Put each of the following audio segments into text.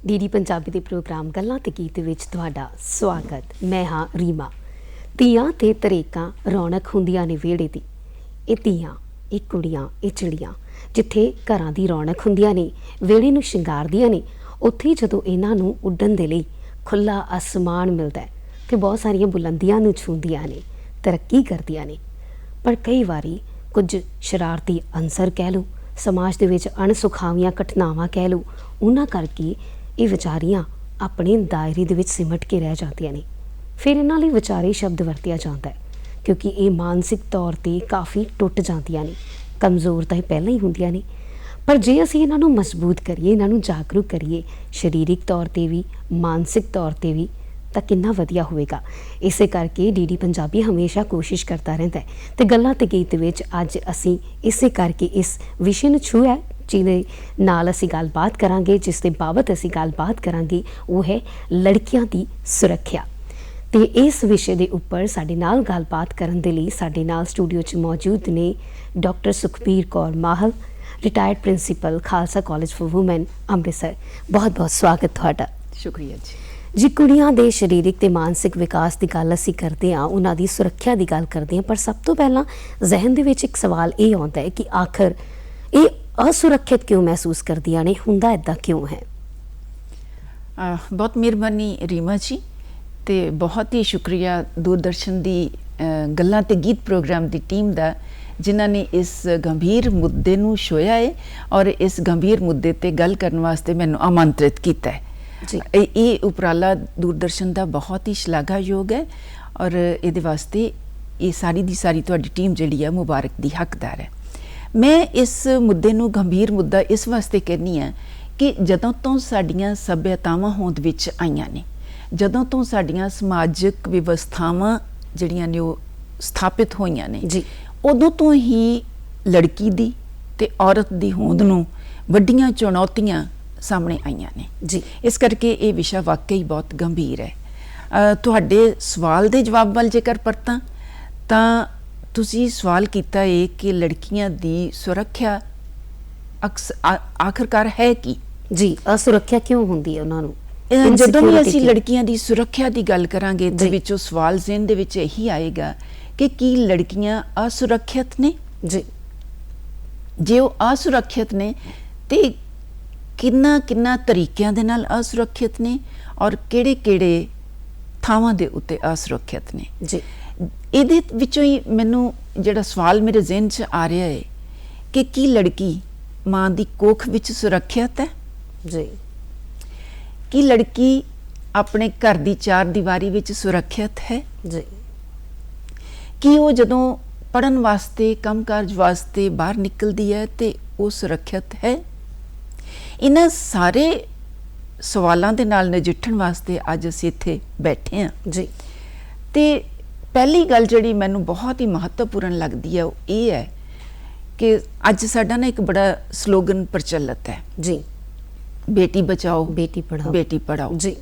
DD Punjabi ਦੇ programme ਗੱਲਾਂ ਤੇ ਗੀਤ ਵਿੱਚ ਤੁਹਾਡਾ ਸਵਾਗਤ। ਮੈਂ ਹਾਂ ਰੀਮਾ। ਧੀਆਂ ਤੇ ਤਰੇਕਾਂ ਰੌਣਕ ਹੁੰਦੀਆਂ ਨੇ ਵਿਹੜੇ ਦੀ। ਇਹ ਧੀਆਂ, ਇਹ ਕੁੜੀਆਂ, ਇਹ ਚਿੜੀਆਂ ਜਿੱਥੇ ਘਰਾਂ ਦੀ ਰੌਣਕ ਹੁੰਦੀਆਂ ਨੇ, ਵਿਹੜੇ ਨੂੰ ਸ਼ਿੰਗਾਰਦੀਆਂ ਨੇ, ਉੱਥੇ ਜਦੋਂ ਇਹਨਾਂ ਨੂੰ ਉੱਡਣ ਦੇ ਲਈ ਖੁੱਲ੍ਹਾ ਅਸਮਾਨ ਮਿਲਦਾ ਹੈ ਤੇ ਬਹੁਤ ਸਾਰੀਆਂ ਬੁਲੰਦੀਆਂ ਨੂੰ ਛੂੰਹਦੀਆਂ ਨੇ, ਤਰੱਕੀ ਕਰਦੀਆਂ ਨੇ। ਪਰ ਕਈ ਵਾਰੀ ਕੁਝ ਸ਼ਰਾਰਤੀ ਅਨਸਰ ਕਹਿ ਲਓ, ਸਮਾਜ ਦੇ ਵਿੱਚ ਅਣਸੁਖਾਵੀਆਂ ਘਟਨਾਵਾਂ ਕਹਿ ਲਓ, ਉਹਨਾਂ ਕਰਕੇ ਇਹ ਵਿਚਾਰੀਆਂ ਆਪਣੇ ਦਾਇਰੇ ਦੇ ਵਿੱਚ ਸਿਮਟ ਕੇ ਰਹਿ ਜਾਂਦੀਆਂ ਨੇ। ਫਿਰ ਇਹਨਾਂ ਲਈ ਵਿਚਾਰੇ ਸ਼ਬਦ ਵਰਤਿਆ ਜਾਂਦਾ ਹੈ ਕਿਉਂਕਿ ਇਹ ਮਾਨਸਿਕ ਤੌਰ 'ਤੇ ਕਾਫੀ ਟੁੱਟ ਜਾਂਦੀਆਂ ਨੇ। ਕਮਜ਼ੋਰ ਤਾਂ ਇਹ ਪਹਿਲਾਂ ਹੀ ਹੁੰਦੀਆਂ ਨੇ, ਪਰ ਜੇ ਅਸੀਂ ਇਹਨਾਂ ਨੂੰ ਮਜ਼ਬੂਤ ਕਰੀਏ, ਇਹਨਾਂ ਨੂੰ ਜਾਗਰੂਕ ਕਰੀਏ ਸਰੀਰਕ ਤੌਰ 'ਤੇ ਵੀ, ਮਾਨਸਿਕ ਤੌਰ 'ਤੇ ਵੀ, ਤਾਂ ਕਿੰਨਾ ਵਧੀਆ ਹੋਵੇਗਾ। ਇਸੇ ਕਰਕੇ ਡੀਡੀ ਪੰਜਾਬੀ ਹਮੇਸ਼ਾ ਕੋਸ਼ਿਸ਼ ਕਰਦਾ ਰਹਿੰਦਾ ਹੈ ਅਤੇ ਗੱਲਾਂ ਤੇ ਗੀਤ ਵਿੱਚ ਅੱਜ ਅਸੀਂ ਇਸੇ ਕਰਕੇ ਇਸ ਵਿਸ਼ੇ ਨੂੰ ਛੂਹਿਆ ਜਿਹਦੇ ਨਾਲ ਅਸੀਂ ਗੱਲਬਾਤ ਕਰਾਂਗੇ, ਜਿਸ ਦੇ ਬਾਬਤ ਅਸੀਂ ਗੱਲਬਾਤ ਕਰਾਂਗੇ, ਉਹ ਹੈ ਲੜਕੀਆਂ ਦੀ ਸੁਰੱਖਿਆ। ਅਤੇ ਇਸ ਵਿਸ਼ੇ ਦੇ ਉੱਪਰ ਸਾਡੇ ਨਾਲ ਗੱਲਬਾਤ ਕਰਨ ਦੇ ਲਈ ਸਾਡੇ ਨਾਲ ਸਟੂਡੀਓ 'ਚ ਮੌਜੂਦ ਨੇ doctor Sukhbir Kaur Mahal, retired principal, Khalsa college for women, Amritsar. ਬਹੁਤ ਬਹੁਤ ਸਵਾਗਤ ਤੁਹਾਡਾ। ਸ਼ੁਕਰੀਆ ਜੀ। ਜੀ, ਕੁੜੀਆਂ ਦੇ ਸਰੀਰਕ ਤੇ ਮਾਨਸਿਕ ਵਿਕਾਸ ਦੀ ਗੱਲ ਅਸੀਂ ਕਰਦੇ ਹਾਂ, ਉਹਨਾਂ ਦੀ ਸੁਰੱਖਿਆ ਦੀ ਗੱਲ ਕਰਦੇ ਹਾਂ, ਪਰ ਸਭ ਤੋਂ ਪਹਿਲਾਂ ਜ਼ਹਿਨ ਦੇ ਵਿੱਚ ਇੱਕ ਸਵਾਲ ਇਹ ਆਉਂਦਾ ਹੈ ਕਿ ਆਖਰ ਇਹ ਅਸੁਰੱਖਿਅਤ ਕਿਉਂ ਮਹਿਸੂਸ ਕਰਦੀਆਂ ਨੇ? ਹੁੰਦਾ ਇੱਦਾਂ ਕਿਉਂ ਹੈ? ਬਹੁਤ ਮਿਹਰਬਾਨੀ ਰੀਮਾ ਜੀ, ਤੇ ਬਹੁਤ ਹੀ ਸ਼ੁਕਰੀਆ ਦੂਰਦਰਸ਼ਨ ਦੀ ਗੱਲਾਂ ਤੇ ਗੀਤ ਪ੍ਰੋਗਰਾਮ ਦੀ ਟੀਮ ਦਾ, ਜਿਨ੍ਹਾਂ ਨੇ ਇਸ ਗੰਭੀਰ ਮੁੱਦੇ ਨੂੰ ਛੋਹਿਆ ਹੈ ਔਰ ਇਸ ਗੰਭੀਰ ਮੁੱਦੇ ਤੇ ਗੱਲ ਕਰਨ ਵਾਸਤੇ ਮੈਨੂੰ ਆਮੰਤਰਿਤ ਕੀਤਾ ਹੈ ਜੀ। ਇਹ ਉਪਰਾਲਾ ਦੂਰਦਰਸ਼ਨ ਦਾ ਬਹੁਤ ਹੀ ਸ਼ਲਾਘਾਯੋਗ ਹੈ ਔਰ ਇਹਦੇ ਵਾਸਤੇ ਇਹ ਸਾਰੀ ਦੀ ਸਾਰੀ ਤੁਹਾਡੀ ਟੀਮ ਜਿਹੜੀ ਹੈ ਮੁਬਾਰਕ ਦੀ ਹੱਕਦਾਰ ਹੈ। ਮੈਂ ਇਸ ਮੁੱਦੇ ਨੂੰ ਗੰਭੀਰ ਮੁੱਦਾ ਇਸ ਵਾਸਤੇ ਕਹਿੰਦੀ ਹਾਂ ਕਿ ਜਦੋਂ ਤੋਂ ਸਾਡੀਆਂ ਸੱਭਿਅਤਾਵਾਂ ਹੋਂਦ ਵਿੱਚ ਆਈਆਂ ਨੇ, ਜਦੋਂ ਤੋਂ ਸਾਡੀਆਂ ਸਮਾਜਿਕ ਵਿਵਸਥਾਵਾਂ ਜਿਹੜੀਆਂ ਨੇ ਉਹ ਸਥਾਪਿਤ ਹੋਈਆਂ ਨੇ ਜੀ, ਉਦੋਂ ਤੋਂ ਹੀ ਲੜਕੀ ਦੀ ਤੇ ਔਰਤ ਦੀ ਹੋਂਦ ਨੂੰ ਵੱਡੀਆਂ ਚੁਣੌਤੀਆਂ ਸਾਹਮਣੇ ਆਈਆਂ ਨੇ ਜੀ। ਇਸ ਕਰਕੇ ਇਹ ਵਿਸ਼ਾ ਵਾਕਈ ਬਹੁਤ ਗੰਭੀਰ ਹੈ। ਤੁਹਾਡੇ ਸਵਾਲ ਦੇ ਜਵਾਬ ਵੱਲ ਜੇਕਰ ਪਰਤਾਂ ਤਾਂ ਤੁਸੀਂ ਸਵਾਲ ਕੀਤਾ ਹੈ ਕਿ ਲੜਕੀਆਂ ਦੀ ਸੁਰੱਖਿਆ ਆਖਰਕਾਰ ਹੈ ਕੀ ਜੀ, ਅਸੁਰੱਖਿਆ ਕਿਉਂ ਹੁੰਦੀ ਹੈ ਉਹਨਾਂ ਨੂੰ? ਜਦੋਂ ਵੀ ਅਸੀਂ ਲੜਕੀਆਂ ਦੀ ਸੁਰੱਖਿਆ ਦੀ ਗੱਲ ਕਰਾਂਗੇ ਤੇ ਵਿੱਚੋਂ ਸਵਾਲ ਜ਼ਿਹਨ ਦੇ ਵਿੱਚ ਇਹੀ ਆਏਗਾ ਕਿ ਕੀ ਲੜਕੀਆਂ ਅਸੁਰੱਖਿਅਤ ਨੇ ਜੀ? ਜੇ ਉਹ ਅਸੁਰੱਖਿਅਤ ਨੇ ਤੇ ਕਿੰਨਾ ਤਰੀਕਿਆਂ ਦੇ ਨਾਲ ਅਸੁਰੱਖਿਅਤ ਨੇ ਔਰ ਕਿਹੜੇ ਥਾਵਾਂ ਦੇ ਉੱਤੇ ਅਸੁਰੱਖਿਅਤ ਨੇ ਜੀ। ਇਹਦੇ ਵਿੱਚੋਂ ਹੀ ਮੈਨੂੰ ਜਿਹੜਾ ਸਵਾਲ ਮੇਰੇ ਜ਼ਿਹਨ 'ਚ ਆ ਰਿਹਾ ਹੈ ਕਿ ਕੀ ਲੜਕੀ ਮਾਂ ਦੀ ਕੋਖ ਵਿੱਚ ਸੁਰੱਖਿਅਤ ਹੈ ਜੀ? ਕੀ ਲੜਕੀ ਆਪਣੇ ਘਰ ਦੀ ਚਾਰ ਦੀਵਾਰੀ ਵਿੱਚ ਸੁਰੱਖਿਅਤ ਹੈ ਜੀ? ਕੀ ਉਹ ਜਦੋਂ ਪੜ੍ਹਨ ਵਾਸਤੇ, ਕੰਮਕਾਜ ਵਾਸਤੇ ਬਾਹਰ ਨਿਕਲਦੀ ਹੈ ਤੇ ਉਹ ਸੁਰੱਖਿਅਤ ਹੈ? ਇਹਨਾਂ ਸਾਰੇ ਸਵਾਲਾਂ ਦੇ ਨਾਲ ਨਜਿੱਠਣ ਵਾਸਤੇ ਅੱਜ ਅਸੀਂ ਇੱਥੇ ਬੈਠੇ ਹਾਂ ਜੀ। ਤੇ ਪਹਿਲੀ ਗੱਲ ਜਿਹੜੀ ਮੈਨੂੰ ਬਹੁਤ ਹੀ ਮਹੱਤਵਪੂਰਨ ਲੱਗਦੀ ਹੈ ਉਹ ਇਹ ਹੈ ਕਿ ਅੱਜ ਸਾਡਾ ਨਾ ਇੱਕ ਬੜਾ ਸਲੋਗਨ ਪ੍ਰਚਲਿਤ ਹੈ ਜੀ, ਬੇਟੀ ਬਚਾਓ ਬੇਟੀ ਪੜ੍ਹਾਓ, ਬੇਟੀ ਪੜ੍ਹਾਓ ਜੀ।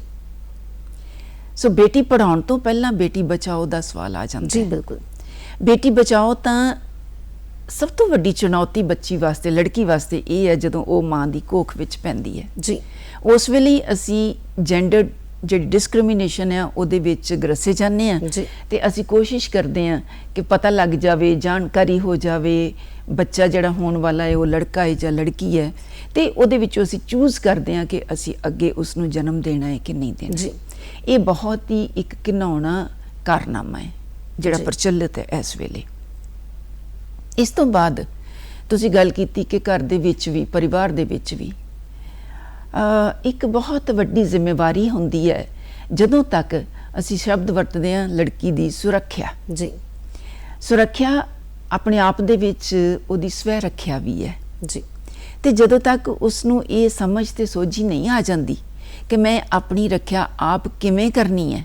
ਸੋ ਬੇਟੀ ਪੜ੍ਹਾਉਣ ਤੋਂ ਪਹਿਲਾਂ ਬੇਟੀ ਬਚਾਓ ਦਾ ਸਵਾਲ ਆ ਜਾਂਦਾ ਜੀ। ਬਿਲਕੁਲ, ਬੇਟੀ ਬਚਾਓ ਤਾਂ ਸਭ ਤੋਂ ਵੱਡੀ ਚੁਣੌਤੀ ਬੱਚੀ ਵਾਸਤੇ, ਲੜਕੀ ਵਾਸਤੇ ਇਹ ਹੈ ਜਦੋਂ ਉਹ ਮਾਂ ਦੀ ਕੋਖ ਵਿੱਚ ਪੈਂਦੀ ਹੈ ਜੀ। ਉਸ ਵੇਲੇ ਅਸੀਂ ਜੈਂਡਰ ਜਿਹੜੀ ਡਿਸਕ੍ਰਿਮੀਨੇਸ਼ਨ ਹੈ ਉਹਦੇ ਵਿੱਚ ਗਰਸੇ ਜਾਂਦੇ ਹਾਂ ਤੇ ਅਸੀਂ ਕੋਸ਼ਿਸ਼ ਕਰਦੇ ਹਾਂ ਕਿ ਪਤਾ ਲੱਗ ਜਾਵੇ, ਜਾਣਕਾਰੀ ਹੋ ਜਾਵੇ ਬੱਚਾ ਜਿਹੜਾ ਹੋਣ ਵਾਲਾ ਹੈ ਉਹ ਲੜਕਾ ਹੈ ਜਾਂ ਲੜਕੀ ਹੈ, ਤੇ ਉਹਦੇ ਵਿੱਚੋਂ ਅਸੀਂ ਚੂਜ਼ ਕਰਦੇ ਹਾਂ ਕਿ ਅਸੀਂ ਅੱਗੇ ਉਸ ਨੂੰ ਜਨਮ ਦੇਣਾ ਹੈ ਕਿ ਨਹੀਂ ਦੇਣਾ ਜੀ। ਇਹ ਬਹੁਤ ਹੀ ਇੱਕ ਘਿਨਾਉਣਾ ਕਾਰਨਾਮਾ ਹੈ ਜਿਹੜਾ ਪ੍ਰਚਲਿਤ ਹੈ ਇਸ ਵੇਲੇ। ਇਸ ਤੋਂ ਬਾਅਦ ਤੁਸੀਂ ਗੱਲ ਕੀਤੀ ਕਿ ਘਰ ਦੇ ਵਿੱਚ ਵੀ, ਪਰਿਵਾਰ ਦੇ ਵਿੱਚ ਵੀ ਇੱਕ ਬਹੁਤ ਵੱਡੀ ਜ਼ਿੰਮੇਵਾਰੀ ਹੁੰਦੀ ਹੈ ਜਦੋਂ ਤੱਕ ਅਸੀਂ ਸ਼ਬਦ ਵਰਤਦੇ ਹਾਂ ਲੜਕੀ ਦੀ ਸੁਰੱਖਿਆ ਜੀ। ਸੁਰੱਖਿਆ ਆਪਣੇ ਆਪ ਦੇ ਵਿੱਚ ਉਹਦੀ ਸਵੈ ਰੱਖਿਆ ਵੀ ਹੈ ਜੀ। ਤੇ ਜਦੋਂ ਤੱਕ ਉਸ ਨੂੰ ਇਹ ਸਮਝ ਤੇ ਸੋਝੀ ਨਹੀਂ ਆ ਜਾਂਦੀ ਕਿ ਮੈਂ ਆਪਣੀ ਰੱਖਿਆ ਆਪ ਕਿਵੇਂ ਕਰਨੀ ਹੈ,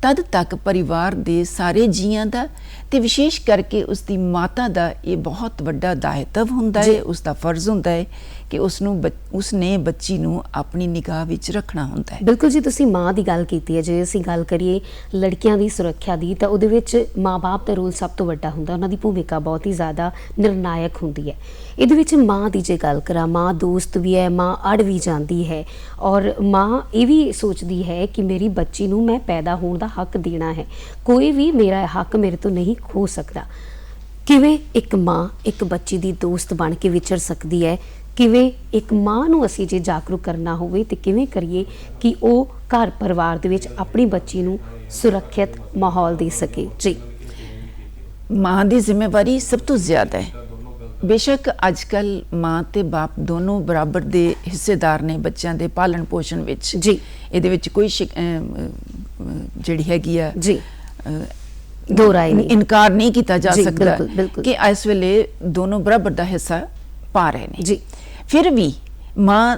ਤਦ ਤੱਕ ਪਰਿਵਾਰ ਦੇ ਸਾਰੇ ਜੀਆਂ ਦਾ ਤੇ ਵਿਸ਼ੇਸ਼ ਕਰਕੇ ਉਸ ਦੀ ਮਾਤਾ ਦਾ ਇਹ ਬਹੁਤ ਵੱਡਾ ਦਾਇਤਵ ਹੁੰਦਾ ਹੈ, ਉਸ ਦਾ ਫਰਜ਼ ਹੁੰਦਾ ਹੈ ਕਿ ਉਸਨੇ ਬੱਚੀ ਨੂੰ ਆਪਣੀ ਨਿਗਾਹ ਵਿੱਚ ਰੱਖਣਾ ਹੁੰਦਾ ਹੈ। ਬਿਲਕੁਲ ਜੀ, ਤੁਸੀਂ ਮਾਂ ਦੀ ਗੱਲ ਕੀਤੀ ਹੈ। ਜੇ ਅਸੀਂ ਗੱਲ ਕਰੀਏ ਲੜਕੀਆਂ ਦੀ ਸੁਰੱਖਿਆ ਦੀ, ਤਾਂ ਉਹਦੇ ਵਿੱਚ ਮਾਂ-ਬਾਪ ਦਾ ਰੋਲ ਸਭ ਤੋਂ ਵੱਡਾ ਹੁੰਦਾ, ਉਹਨਾਂ ਦੀ ਭੂਮਿਕਾ ਬਹੁਤ ਹੀ ਜ਼ਿਆਦਾ ਨਿਰਣਾਇਕ ਹੁੰਦੀ ਹੈ। ਇਹਦੇ ਵਿੱਚ ਮਾਂ ਦੀ ਜੇ ਗੱਲ ਕਰਾਂ, ਮਾਂ ਦੋਸਤ ਵੀ ਹੈ, ਮਾਂ ਅੜ ਵੀ ਜਾਂਦੀ ਹੈ, ਔਰ ਮਾਂ ਇਹ ਵੀ ਸੋਚਦੀ ਹੈ ਕਿ ਮੇਰੀ ਬੱਚੀ ਨੂੰ ਮੈਂ ਪੈਦਾ ਹੋਣ ਦਾ ਹੱਕ ਦੇਣਾ ਹੈ, ਕੋਈ ਵੀ ਮੇਰਾ ਹੱਕ ਮੇਰੇ ਤੋਂ ਨਹੀਂ ਖੋ ਸਕਦਾ। ਕਿਵੇਂ ਇੱਕ ਮਾਂ ਇੱਕ ਬੱਚੀ ਦੀ ਦੋਸਤ ਬਣ ਕੇ ਵਿਚਰ ਸਕਦੀ ਹੈ, ਕਿਵੇਂ ਇੱਕ ਮਾਂ ਨੂੰ ਅਸੀਂ ਜੇ ਜਾਗਰੂਕ ਕਰਨਾ ਹੋਵੇ ਤੇ ਕਿਵੇਂ ਕਰੀਏ ਕਿ ਉਹ ਘਰ ਪਰਿਵਾਰ ਦੇ ਵਿੱਚ ਆਪਣੀ ਬੱਚੀ ਨੂੰ ਸੁਰੱਖਿਅਤ ਮਾਹੌਲ ਦੇ ਸਕੇ। ਜੀ, ਮਾਂ ਦੀ ਜ਼ਿੰਮੇਵਾਰੀ ਸਭ ਤੋਂ ਜ਼ਿਆਦਾ ਹੈ। ਬੇਸ਼ੱਕ ਅੱਜ ਕੱਲ ਮਾਂ ਤੇ ਬਾਪ ਦੋਨੋਂ ਬਰਾਬਰ ਦੇ ਹਿੱਸੇਦਾਰ ਨੇ ਬੱਚਿਆਂ ਦੇ ਪਾਲਣ ਪੋਸ਼ਣ ਵਿੱਚ। ਜੀ, ਇਹਦੇ ਵਿੱਚ ਕੋਈ ਜਿਹੜੀ ਹੈਗੀ ਆ ਜੀ, ਦੋ ਰਾਏ ਨਹੀਂ, ਇਨਕਾਰ ਨਹੀਂ ਕੀਤਾ ਜਾ ਜੀ, ਸਕਦਾ ਬਿਲਕੁਲ, ਬਿਲਕੁਲ। ਕਿ ਇਸ ਵੇਲੇ ਦੋਨੋਂ ਬਰਾਬਰ ਦਾ ਹਿੱਸਾ ਪਾ ਰਹੇ ਨੇ। ਜੀ, ਫਿਰ ਵੀ ਮਾਂ,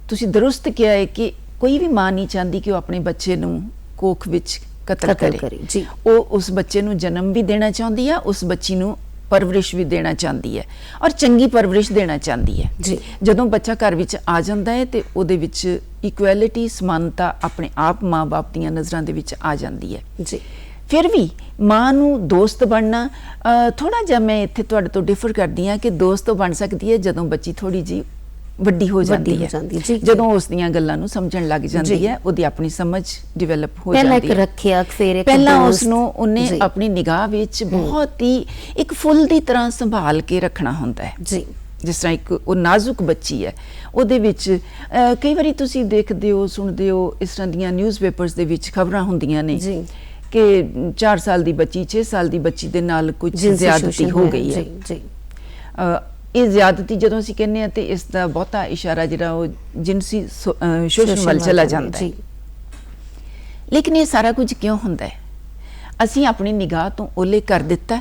ਤੁਸੀਂ ਦਰੁਸਤ ਕਿਹਾ ਹੈ ਕਿ ਕੋਈ ਵੀ ਮਾਂ ਨਹੀਂ ਚਾਹੁੰਦੀ ਕਿ ਉਹ ਆਪਣੇ ਬੱਚੇ ਨੂੰ ਕੋਖ ਵਿੱਚ ਕਤਲ ਕਰੇ। ਜੀ, ਉਹ ਉਸ ਬੱਚੇ ਨੂੰ ਜਨਮ ਵੀ ਦੇਣਾ ਚਾਹੁੰਦੀ ਹੈ, ਉਸ ਬੱਚੀ ਨੂੰ ਪਰਵਰਿਸ਼ ਵੀ ਦੇਣਾ ਚਾਹੁੰਦੀ ਹੈ, ਔਰ ਚੰਗੀ ਪਰਵਰਿਸ਼ ਦੇਣਾ ਚਾਹੁੰਦੀ ਹੈ। ਜੀ, ਜਦੋਂ ਬੱਚਾ ਘਰ ਵਿੱਚ ਆ ਜਾਂਦਾ ਹੈ ਤੇ ਉਹਦੇ ਵਿੱਚ ਇਕੁਐਲਿਟੀ, ਸਮਾਨਤਾ ਆਪਣੇ ਆਪ ਮਾਂ-ਬਾਪ ਦੀਆਂ ਨਜ਼ਰਾਂ ਦੇ ਵਿੱਚ ਆ ਜਾਂਦੀ ਹੈ। ਜੀ, ਫਿਰ ਵੀ ਮਾਂ ਨੂੰ ਦੋਸਤ ਬਣਨਾ, ਥੋੜਾ ਜਿਹਾ ਮੈਂ ਇੱਥੇ ਤੁਹਾਡੇ ਤੋਂ ਡਿਫਰ ਕਰਦੀ ਹਾਂ ਕਿ ਦੋਸਤ ਬਣ ਸਕਦੀ ਹੈ ਜਦੋਂ ਬੱਚੀ ਥੋੜੀ ਜੀ ਵੱਡੀ ਹੋ ਜਾਂਦੀ ਹੈ, ਜਦੋਂ ਉਸ ਦੀਆਂ ਗੱਲਾਂ ਨੂੰ ਸਮਝਣ ਲੱਗ ਜਾਂਦੀ ਹੈ, ਉਹਦੀ ਆਪਣੀ ਸਮਝ ਡਿਵੈਲਪ ਹੋ ਜਾਂਦੀ ਹੈ। ਪਹਿਲਾਂ ਉਸ ਨੂੰ ਉਹਨੇ ਆਪਣੀ ਨਿਗਾਹ ਵਿੱਚ ਬਹੁਤ ਹੀ ਇੱਕ ਫੁੱਲ ਦੀ ਤਰ੍ਹਾਂ ਸੰਭਾਲ ਕੇ ਰੱਖਣਾ ਹੁੰਦਾ ਹੈ। ਜੀ, ਜਿਸ ਤਰ੍ਹਾਂ ਇੱਕ ਉਹ ਨਾਜ਼ੁਕ ਬੱਚੀ ਹੈ, ਉਹਦੇ ਵਿੱਚ ਕਈ ਵਾਰੀ ਤੁਸੀਂ ਦੇਖਦੇ ਹੋ, ਸੁਣਦੇ ਹੋ, ਇਸ ਤਰ੍ਹਾਂ ਦੀਆਂ ਨਿਊਜ਼ਪੇਪਰਸ ਦੇ ਵਿੱਚ ਖਬਰਾਂ ਹੁੰਦੀਆਂ ਨੇ ਕਿ 4 ਸਾਲ ਦੀ ਬੱਚੀ, 6 ਸਾਲ ਦੀ ਬੱਚੀ ਦੇ ਨਾਲ ਕੁਝ ਜ਼ਿਆਦਤੀ ਹੋ ਗਈ ਹੈ। ਇਹ ਜ਼ਿਆਦਤੀ ਜਦੋਂ ਅਸੀਂ ਕਹਿੰਦੇ ਹਾਂ ਤੇ ਇਸ ਦਾ ਬਹੁਤਾ ਇਸ਼ਾਰਾ ਜਿਹੜਾ ਉਹ ਜਿਨਸੀ ਸ਼ੋਸ਼ਣ ਵੱਲ ਚਲਾ ਜਾਂਦਾ ਹੈ। ਲੇਕਿਨ ਇਹ ਸਾਰਾ ਕੁਝ ਕਿਉਂ ਹੁੰਦਾ ਹੈ? ਅਸੀਂ ਆਪਣੀ ਨਿਗਾਹ ਤੋਂ ਓਲੇ ਕਰ ਦਿੱਤਾ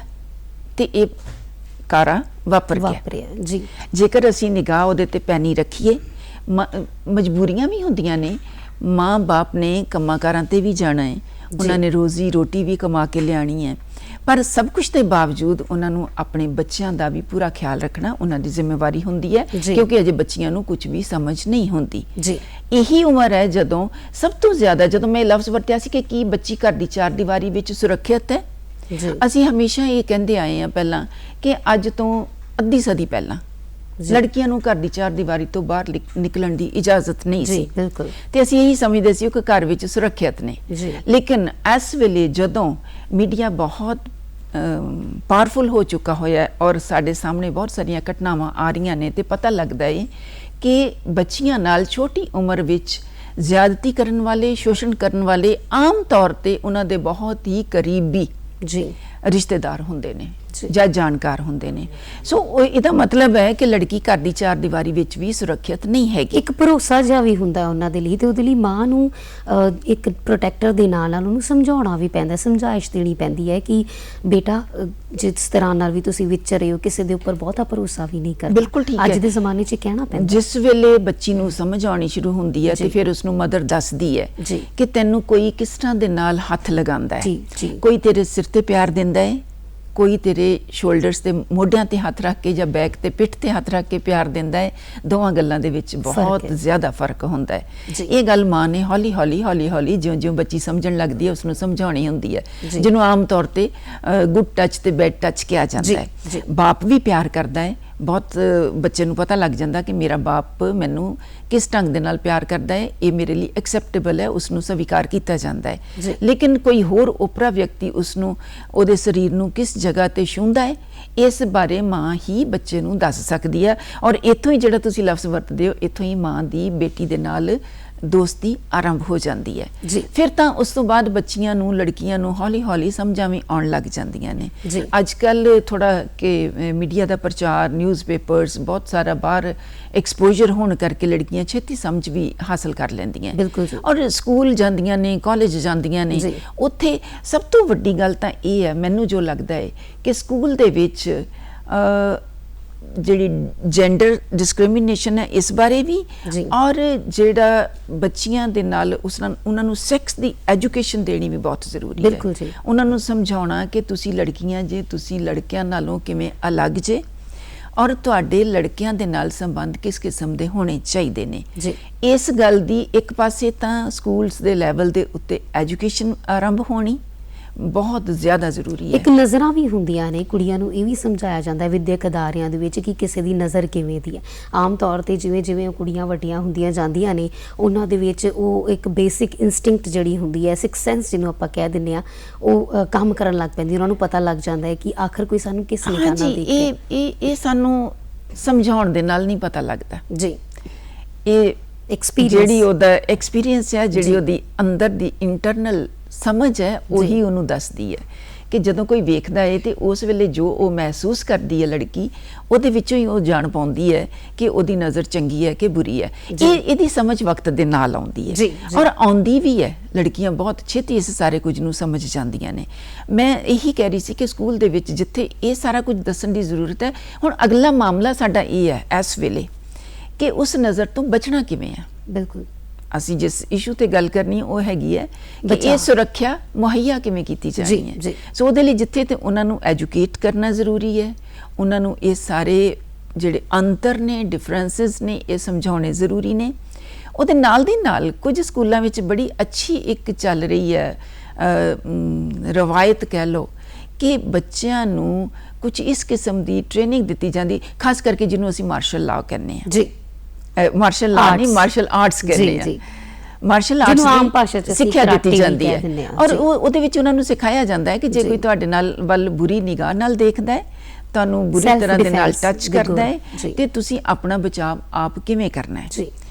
ਤੇ ਇਹ ਕਾਰਾ ਵਾਪਰ ਗਿਆ। ਜੀ, ਜੇਕਰ ਅਸੀਂ ਨਿਗਾਹ ਉਹਦੇ ਤੇ ਪੈਣੀ ਰੱਖੀਏ, ਮਜਬੂਰੀਆਂ ਵੀ ਹੁੰਦੀਆਂ ਨੇ, ਮਾਂ-ਬਾਪ ਨੇ ਕੰਮਾਂ ਕਾਰਾਂ ਤੇ ਵੀ ਜਾਣਾ ਹੈ, ਉਹਨਾਂ ਨੇ ਰੋਜ਼ੀ ਰੋਟੀ ਵੀ ਕਮਾ ਕੇ ਲਿਆਣੀ ਹੈ, ਪਰ ਸਭ ਕੁਝ ਦੇ ਬਾਵਜੂਦ ਉਹਨਾਂ ਨੂੰ ਆਪਣੇ ਬੱਚਿਆਂ ਦਾ ਵੀ ਪੂਰਾ ਖਿਆਲ ਰੱਖਣਾ ਉਹਨਾਂ ਦੀ ਜ਼ਿੰਮੇਵਾਰੀ ਹੁੰਦੀ ਹੈ, ਕਿਉਂਕਿ ਅਜੇ ਬੱਚੀਆਂ ਨੂੰ ਕੁਝ ਵੀ ਸਮਝ ਨਹੀਂ ਹੁੰਦੀ। ਇਹੀ ਉਮਰ ਹੈ ਜਦੋਂ ਸਭ ਤੋਂ ਜ਼ਿਆਦਾ, ਜਦੋਂ ਮੈਂ ਲਫ਼ਜ਼ ਵਰਤਿਆ ਸੀ ਕਿ ਕੀ ਬੱਚੀ ਘਰ ਦੀ ਚਾਰ ਦੀਵਾਰੀ ਵਿੱਚ ਸੁਰੱਖਿਅਤ ਹੈ, ਅਸੀਂ ਹਮੇਸ਼ਾ ਇਹ ਕਹਿੰਦੇ ਆਏ ਹਾਂ ਪਹਿਲਾਂ ਕਿ ਅੱਜ ਤੋਂ ਅੱਧੀ ਸਦੀ ਪਹਿਲਾਂ ਲੜਕੀਆਂ ਨੂੰ ਘਰ ਦੀ ਚਾਰ ਦੀਵਾਰੀ ਤੋਂ ਬਾਹਰ ਨਿਕਲਣ ਦੀ ਇਜਾਜ਼ਤ ਨਹੀਂ ਸੀ, ਤੇ ਅਸੀਂ ਇਹੀ ਸਮਝਦੇ ਸੀ ਕਿ ਘਰ ਵਿੱਚ ਸੁਰੱਖਿਅਤ ਨੇ। ਲੇਕਿਨ ਇਸ ਵੇਲੇ ਜਦੋਂ ਮੀਡੀਆ ਬਹੁਤ ਪਾਵਰਫੁਲ ਹੋ ਚੁੱਕਾ ਹੋਇਆ ਹੈ ਔਰ ਸਾਡੇ ਸਾਹਮਣੇ ਬਹੁਤ ਸਾਰੀਆਂ ਘਟਨਾਵਾਂ ਆ ਰਹੀਆਂ ਨੇ, ਤੇ ਪਤਾ ਲੱਗਦਾ ਹੈ ਕਿ ਬੱਚੀਆਂ ਨਾਲ ਛੋਟੀ ਉਮਰ ਵਿੱਚ ਜ਼ਿਆਦਤੀ ਕਰਨ ਵਾਲੇ, ਸ਼ੋਸ਼ਣ ਕਰਨ ਵਾਲੇ ਆਮ ਤੌਰ ਤੇ ਉਹਨਾਂ ਦੇ ਬਹੁਤ ਹੀ ਕਰੀਬੀ ਰਿਸ਼ਤੇਦਾਰ ਹੁੰਦੇ ਨੇ ਜਾਂ ਜਾਣਕਾਰ ਹੁੰਦੇ ਨੇ। ਸੋ ਇਹਦਾ ਮਤਲਬ ਹੈ ਕਿ ਲੜਕੀ ਘਰ ਦੀ ਚਾਰ ਦੀਵਾਰੀ ਵਿੱਚ ਵੀ ਸੁਰੱਖਿਅਤ ਨਹੀਂ ਹੈਗੀ। ਇੱਕ ਭਰੋਸਾ ਜਿਹਾ ਵੀ ਹੁੰਦਾ ਉਹਨਾਂ ਦੇ ਲਈ, ਤੇ ਉਹਦੇ ਲਈ ਮਾਂ ਨੂੰ ਇੱਕ ਪ੍ਰੋਟੈਕਟਰ ਦੇ ਨਾਲ ਉਹਨੂੰ ਸਮਝਾਉਣਾ ਵੀ ਪੈਂਦਾ, ਸਮਝਾਇਸ਼ ਦੇਣੀ ਪੈਂਦੀ ਹੈ ਕਿ ਬੇਟਾ ਜਿਸ ਤਰ੍ਹਾਂ ਨਾਲ ਵੀ ਤੁਸੀਂ ਵਿਚਰ ਰਹੇ ਹੋ, ਕਿਸੇ ਦੇ ਉੱਪਰ ਬਹੁਤਾ ਭਰੋਸਾ ਵੀ ਨਹੀਂ ਕਰਨਾ। ਬਿਲਕੁਲ ਠੀਕ ਹੈ, ਅੱਜ ਦੇ ਜ਼ਮਾਨੇ 'ਚ ਕਹਿਣਾ ਪੈਂਦਾ। ਜਿਸ ਵੇਲੇ ਬੱਚੀ ਨੂੰ ਸਮਝ ਆਉਣੀ ਸ਼ੁਰੂ ਹੁੰਦੀ ਹੈ ਤੇ ਫਿਰ ਉਸਨੂੰ ਮਦਰ ਦੱਸਦੀ ਹੈ ਕਿ ਤੈਨੂੰ ਕੋਈ ਕਿਸ ਤਰ੍ਹਾਂ ਦੇ ਨਾਲ ਹੱਥ ਲਗਾਉਂਦਾ ਹੈ, ਕੋਈ ਤੇਰੇ ਸਿਰ ਤੇ ਪਿਆਰ ਦਿੰਦਾ ਹੈ, ਕੋਈ ਤੇਰੇ ਸ਼ੋਲਡਰਸ ਤੇ ਮੋਢਿਆਂ ਤੇ ਹੱਥ ਰੱਖ ਕੇ ਜਾਂ ਬੈਕ ਤੇ ਪਿੱਠ ਤੇ ਹੱਥ ਰੱਖ ਕੇ ਪਿਆਰ ਦਿੰਦਾ ਹੈ, ਦੋਵਾਂ ਗੱਲਾਂ ਦੇ ਵਿੱਚ ਬਹੁਤ ਜ਼ਿਆਦਾ ਫਰਕ ਹੁੰਦਾ ਹੈ। ਇਹ ਗੱਲ ਮਾਂ ਨੇ ਹੌਲੀ ਹੌਲੀ ਜਿਉਂ-ਜਿਉਂ ਬੱਚੀ ਸਮਝਣ ਲੱਗਦੀ ਹੈ ਉਸਨੂੰ ਸਮਝਾਉਣੀ ਹੁੰਦੀ ਹੈ, ਜਿਹਨੂੰ ਆਮ ਤੌਰ ਤੇ ਗੁੱਡ ਟੱਚ ਤੇ ਬੈਡ ਟੱਚ ਕਿਹਾ ਜਾਂਦਾ ਹੈ। ਬਾਪ ਵੀ ਪਿਆਰ ਕਰਦਾ ਹੈ, ਬਹੁਤ ਬੱਚੇ ਨੂੰ ਪਤਾ ਲੱਗ ਜਾਂਦਾ ਕਿ ਮੇਰਾ ਬਾਪ ਮੈਨੂੰ ਕਿਸ ਢੰਗ ਦੇ ਨਾਲ ਪਿਆਰ ਕਰਦਾ ਹੈ, ਇਹ ਮੇਰੇ ਲਈ ਐਕਸੈਪਟੇਬਲ ਹੈ, ਉਸਨੂੰ ਸਵੀਕਾਰ ਕੀਤਾ ਜਾਂਦਾ ਹੈ। ਲੇਕਿਨ ਕੋਈ ਹੋਰ ਓਪਰਾ ਵਿਅਕਤੀ ਉਸਨੂੰ, ਉਹਦੇ ਸਰੀਰ ਨੂੰ ਕਿਸ ਜਗ੍ਹਾ ਤੇ ਛੂੰਹਦਾ ਹੈ, ਇਸ ਬਾਰੇ ਮਾਂ ਹੀ ਬੱਚੇ ਨੂੰ ਦੱਸ ਸਕਦੀ ਹੈ। ਔਰ ਇੱਥੋਂ ਹੀ ਜਿਹੜਾ ਤੁਸੀਂ ਲਫ਼ਜ਼ ਵਰਤਦੇ ਹੋ, ਇੱਥੋਂ ਹੀ ਮਾਂ ਦੀ ਬੇਟੀ ਦੇ ਨਾਲ ਦੋਸਤੀ ਆਰੰਭ ਹੋ ਜਾਂਦੀ ਹੈ। ਫਿਰ ਤਾਂ ਉਸ ਤੋਂ ਬਾਅਦ ਬੱਚੀਆਂ ਨੂੰ, ਲੜਕੀਆਂ ਨੂੰ ਹੌਲੀ ਸਮਝਾਂ ਵੀ ਆਉਣ ਲੱਗ ਜਾਂਦੀਆਂ ਨੇ। ਅੱਜ ਕੱਲ੍ਹ ਥੋੜਾ ਕਿ ਮੀਡੀਆ ਦਾ ਪ੍ਰਚਾਰ, ਨਿਊਜ਼ਪੇਪਰਸ, ਬਹੁਤ ਸਾਰਾ ਬਾਹਰ ਐਕਸਪੋਜ਼ਰ ਹੋਣ ਕਰਕੇ ਲੜਕੀਆਂ ਛੇਤੀ ਸਮਝ ਵੀ ਹਾਸਲ ਕਰ ਲੈਂਦੀਆਂ, ਔਰ ਸਕੂਲ ਜਾਂਦੀਆਂ ਨੇ, ਕਾਲਜ ਜਾਂਦੀਆਂ ਨੇ। ਉੱਥੇ ਸਭ ਤੋਂ ਵੱਡੀ ਗੱਲ ਤਾਂ ਇਹ ਹੈ, ਮੈਨੂੰ ਜੋ ਲੱਗਦਾ ਹੈ ਕਿ ਸਕੂਲ ਦੇ ਵਿੱਚ ਜਿਹੜੀ ਜੈਂਡਰ ਡਿਸਕ੍ਰਿਮੀਨੇਸ਼ਨ ਹੈ ਇਸ ਬਾਰੇ ਵੀ, ਔਰ ਜਿਹੜਾ ਬੱਚੀਆਂ ਦੇ ਨਾਲ ਉਹਨਾਂ ਨੂੰ ਸੈਕਸ ਦੀ ਐਜੂਕੇਸ਼ਨ ਦੇਣੀ ਵੀ ਬਹੁਤ ਜ਼ਰੂਰੀ ਹੈ। ਉਹਨਾਂ ਨੂੰ ਸਮਝਾਉਣਾ ਕਿ ਤੁਸੀਂ ਲੜਕੀਆਂ ਜੇ, ਤੁਸੀਂ ਲੜਕਿਆਂ ਨਾਲੋਂ ਕਿਵੇਂ ਅਲੱਗ ਜੇ, ਔਰ ਤੁਹਾਡੇ ਲੜਕਿਆਂ ਦੇ ਨਾਲ ਸੰਬੰਧ ਕਿਸ ਕਿਸਮ ਦੇ ਹੋਣੇ ਚਾਹੀਦੇ ਨੇ ਜੀ। ਇਸ ਗੱਲ ਦੀ ਇੱਕ ਪਾਸੇ ਤਾਂ ਸਕੂਲਸ ਦੇ ਲੈਵਲ ਦੇ ਉੱਤੇ ਐਜੂਕੇਸ਼ਨ ਆਰੰਭ ਹੋਣੀ ਬਹੁਤ ਜ਼ਿਆਦਾ ਜ਼ਰੂਰੀ ਹੈ। ਇੱਕ ਨਜ਼ਰਾਂ ਵੀ ਹੁੰਦੀਆਂ ਨੇ, ਕੁੜੀਆਂ ਨੂੰ ਇਹ ਵੀ ਸਮਝਾਇਆ ਜਾਂਦਾ ਹੈ ਵਿਦਿਅਕ ਅਦਾਰਿਆਂ ਦੇ ਵਿੱਚ ਕਿ ਕਿਸੇ ਦੀ ਨਜ਼ਰ ਕਿਵੇਂ ਦੀ ਹੈ। ਆਮ ਤੌਰ ਤੇ ਜਿਵੇਂ ਜਿਵੇਂ ਉਹ ਕੁੜੀਆਂ ਵੱਡੀਆਂ ਹੁੰਦੀਆਂ ਜਾਂਦੀਆਂ ਨੇ, ਉਹਨਾਂ ਦੇ ਵਿੱਚ ਉਹ ਇੱਕ ਬੇਸਿਕ ਇਨਸਟਿੰਕਟ ਜਿਹੜੀ ਹੁੰਦੀ ਹੈ, ਸਿਕਸ ਸੈਂਸ ਜਿਹਨੂੰ ਆਪਾਂ ਕਹਿ ਦਿੰਦੇ ਆ, ਉਹ ਕੰਮ ਕਰਨ ਲੱਗ ਪੈਂਦੀ। ਉਹਨਾਂ ਨੂੰ ਪਤਾ ਲੱਗ ਜਾਂਦਾ ਹੈ ਕਿ ਆਖਰ ਕੋਈ ਸਾਨੂੰ ਕਿਸ ਨਿਗਾਹ ਨਾਲ ਦੇਖ ਰਿਹਾ। ਇਹ ਸਾਨੂੰ ਸਮਝਾਉਣ ਦੇ ਨਾਲ ਨਹੀਂ ਪਤਾ ਲੱਗਦਾ ਜੀ। ਇਹ ਐਕਸਪੀਰੀਅੰਸ, ਜਿਹੜੀ ਉਹਦਾ ਐਕਸਪੀਰੀਅੰਸ ਹੈ, ਜਿਹੜੀ ਉਹਦੀ ਅੰਦਰ ਦੀ ਇੰਟਰਨਲ ਸਮਝ ਹੈ, ਉਹੀ ਉਹਨੂੰ ਦੱਸਦੀ ਹੈ ਕਿ ਜਦੋਂ ਕੋਈ ਵੇਖਦਾ ਹੈ ਤੇ ਉਸ ਵੇਲੇ ਜੋ ਉਹ ਮਹਿਸੂਸ ਕਰਦੀ ਹੈ ਲੜਕੀ, ਉਹਦੇ ਵਿੱਚੋਂ ਹੀ ਉਹ ਜਾਣ ਪਾਉਂਦੀ ਹੈ ਕਿ ਉਹਦੀ ਨਜ਼ਰ ਚੰਗੀ ਹੈ ਕਿ ਬੁਰੀ ਹੈ। ਇਹਦੀ ਸਮਝ ਵਕਤ ਦੇ ਨਾਲ ਆਉਂਦੀ ਹੈ ਔਰ ਆਉਂਦੀ ਵੀ ਹੈ। ਲੜਕੀਆਂ ਬਹੁਤ ਛੇਤੀ ਇਸ ਸਾਰੇ ਕੁਝ ਨੂੰ ਸਮਝ ਜਾਂਦੀਆਂ ਨੇ। ਮੈਂ ਇਹੀ ਕਹਿ ਰਹੀ ਸੀ ਕਿ ਸਕੂਲ ਦੇ ਵਿੱਚ ਜਿੱਥੇ ਇਹ ਸਾਰਾ ਕੁਝ ਦੱਸਣ ਦੀ ਜ਼ਰੂਰਤ ਹੈ, ਹੁਣ ਅਗਲਾ ਮਾਮਲਾ ਸਾਡਾ ਇਹ ਹੈ ਇਸ ਵੇਲੇ ਕਿ ਉਸ ਨਜ਼ਰ ਤੋਂ ਬਚਣਾ ਕਿਵੇਂ ਹੈ। ਬਿਲਕੁਲ, ਅਸੀਂ ਜਿਸ ਇਸ਼ੂ ਤੇ ਗੱਲ ਕਰਨੀ ਉਹ ਹੈਗੀ ਹੈ ਕਿ ਇਹ ਸੁਰੱਖਿਆ ਮੁਹੱਈਆ ਕਿਵੇਂ ਕੀਤੀ ਜਾਣੀ ਹੈ। ਸੋ ਉਹਦੇ ਲਈ ਜਿੱਥੇ ਤੇ ਉਹਨਾਂ ਨੂੰ ਐਜੂਕੇਟ ਕਰਨਾ ਜ਼ਰੂਰੀ ਹੈ, ਉਹਨਾਂ ਨੂੰ ਇਹ ਸਾਰੇ ਜਿਹੜੇ ਅੰਤਰ ਨੇ, ਡਿਫਰੈਂਸਿਸ ਨੇ, ਇਹ ਸਮਝਾਉਣੇ ਜ਼ਰੂਰੀ ਨੇ। ਉਹਦੇ ਨਾਲ ਦੀ ਨਾਲ ਕੁਝ ਸਕੂਲਾਂ ਵਿੱਚ ਬੜੀ ਅੱਛੀ ਇੱਕ ਚੱਲ ਰਹੀ ਹੈ ਰਵਾਇਤ ਕਹਿ ਲਓ ਕਿ ਬੱਚਿਆਂ ਨੂੰ ਕੁਝ ਇਸ ਕਿਸਮ ਦੀ ਟ੍ਰੇਨਿੰਗ ਦਿੱਤੀ ਜਾਂਦੀ, ਖਾਸ ਕਰਕੇ ਜਿਹਨੂੰ ਅਸੀਂ ਮਾਰਸ਼ਲ ਲਾਅ ਕਹਿੰਦੇ ਹਾਂ। ਜੀ, ਮਾਰਸ਼ਲ ਲਾਅ ਨਹੀਂ, ਮਾਰਸ਼ਲ ਆਰਟਸ ਕਹਿੰਦੇ ਆ। ਮਾਰਸ਼ਲ ਆਰਟਸ ਆਮ ਭਾਸ਼ਾ ਚ ਸਿੱਖਿਆ ਦਿੱਤੀ ਜਾਂਦੀ ਹੈ ਔਰ ਉਹਦੇ ਵਿੱਚ ਉਹਨਾਂ ਨੂੰ ਸਿਖਾਇਆ ਜਾਂਦਾ ਹੈ ਕਿ ਜੇ ਕੋਈ ਤੁਹਾਡੇ ਨਾਲ ਵੱਲ ਬੁਰੀ ਨਿਗਾਹ ਨਾਲ ਦੇਖਦਾ ਹੈ, ਤੁਹਾਨੂੰ ਬੁਰੀ ਤਰ੍ਹਾਂ ਦੇ ਨਾਲ ਟੱਚ ਕਰਦਾ ਹੈ, ਤੇ ਤੁਸੀਂ ਆਪਣਾ ਬਚਾਅ ਆਪ ਕਿਵੇਂ ਕਰਨਾ ਹੈ।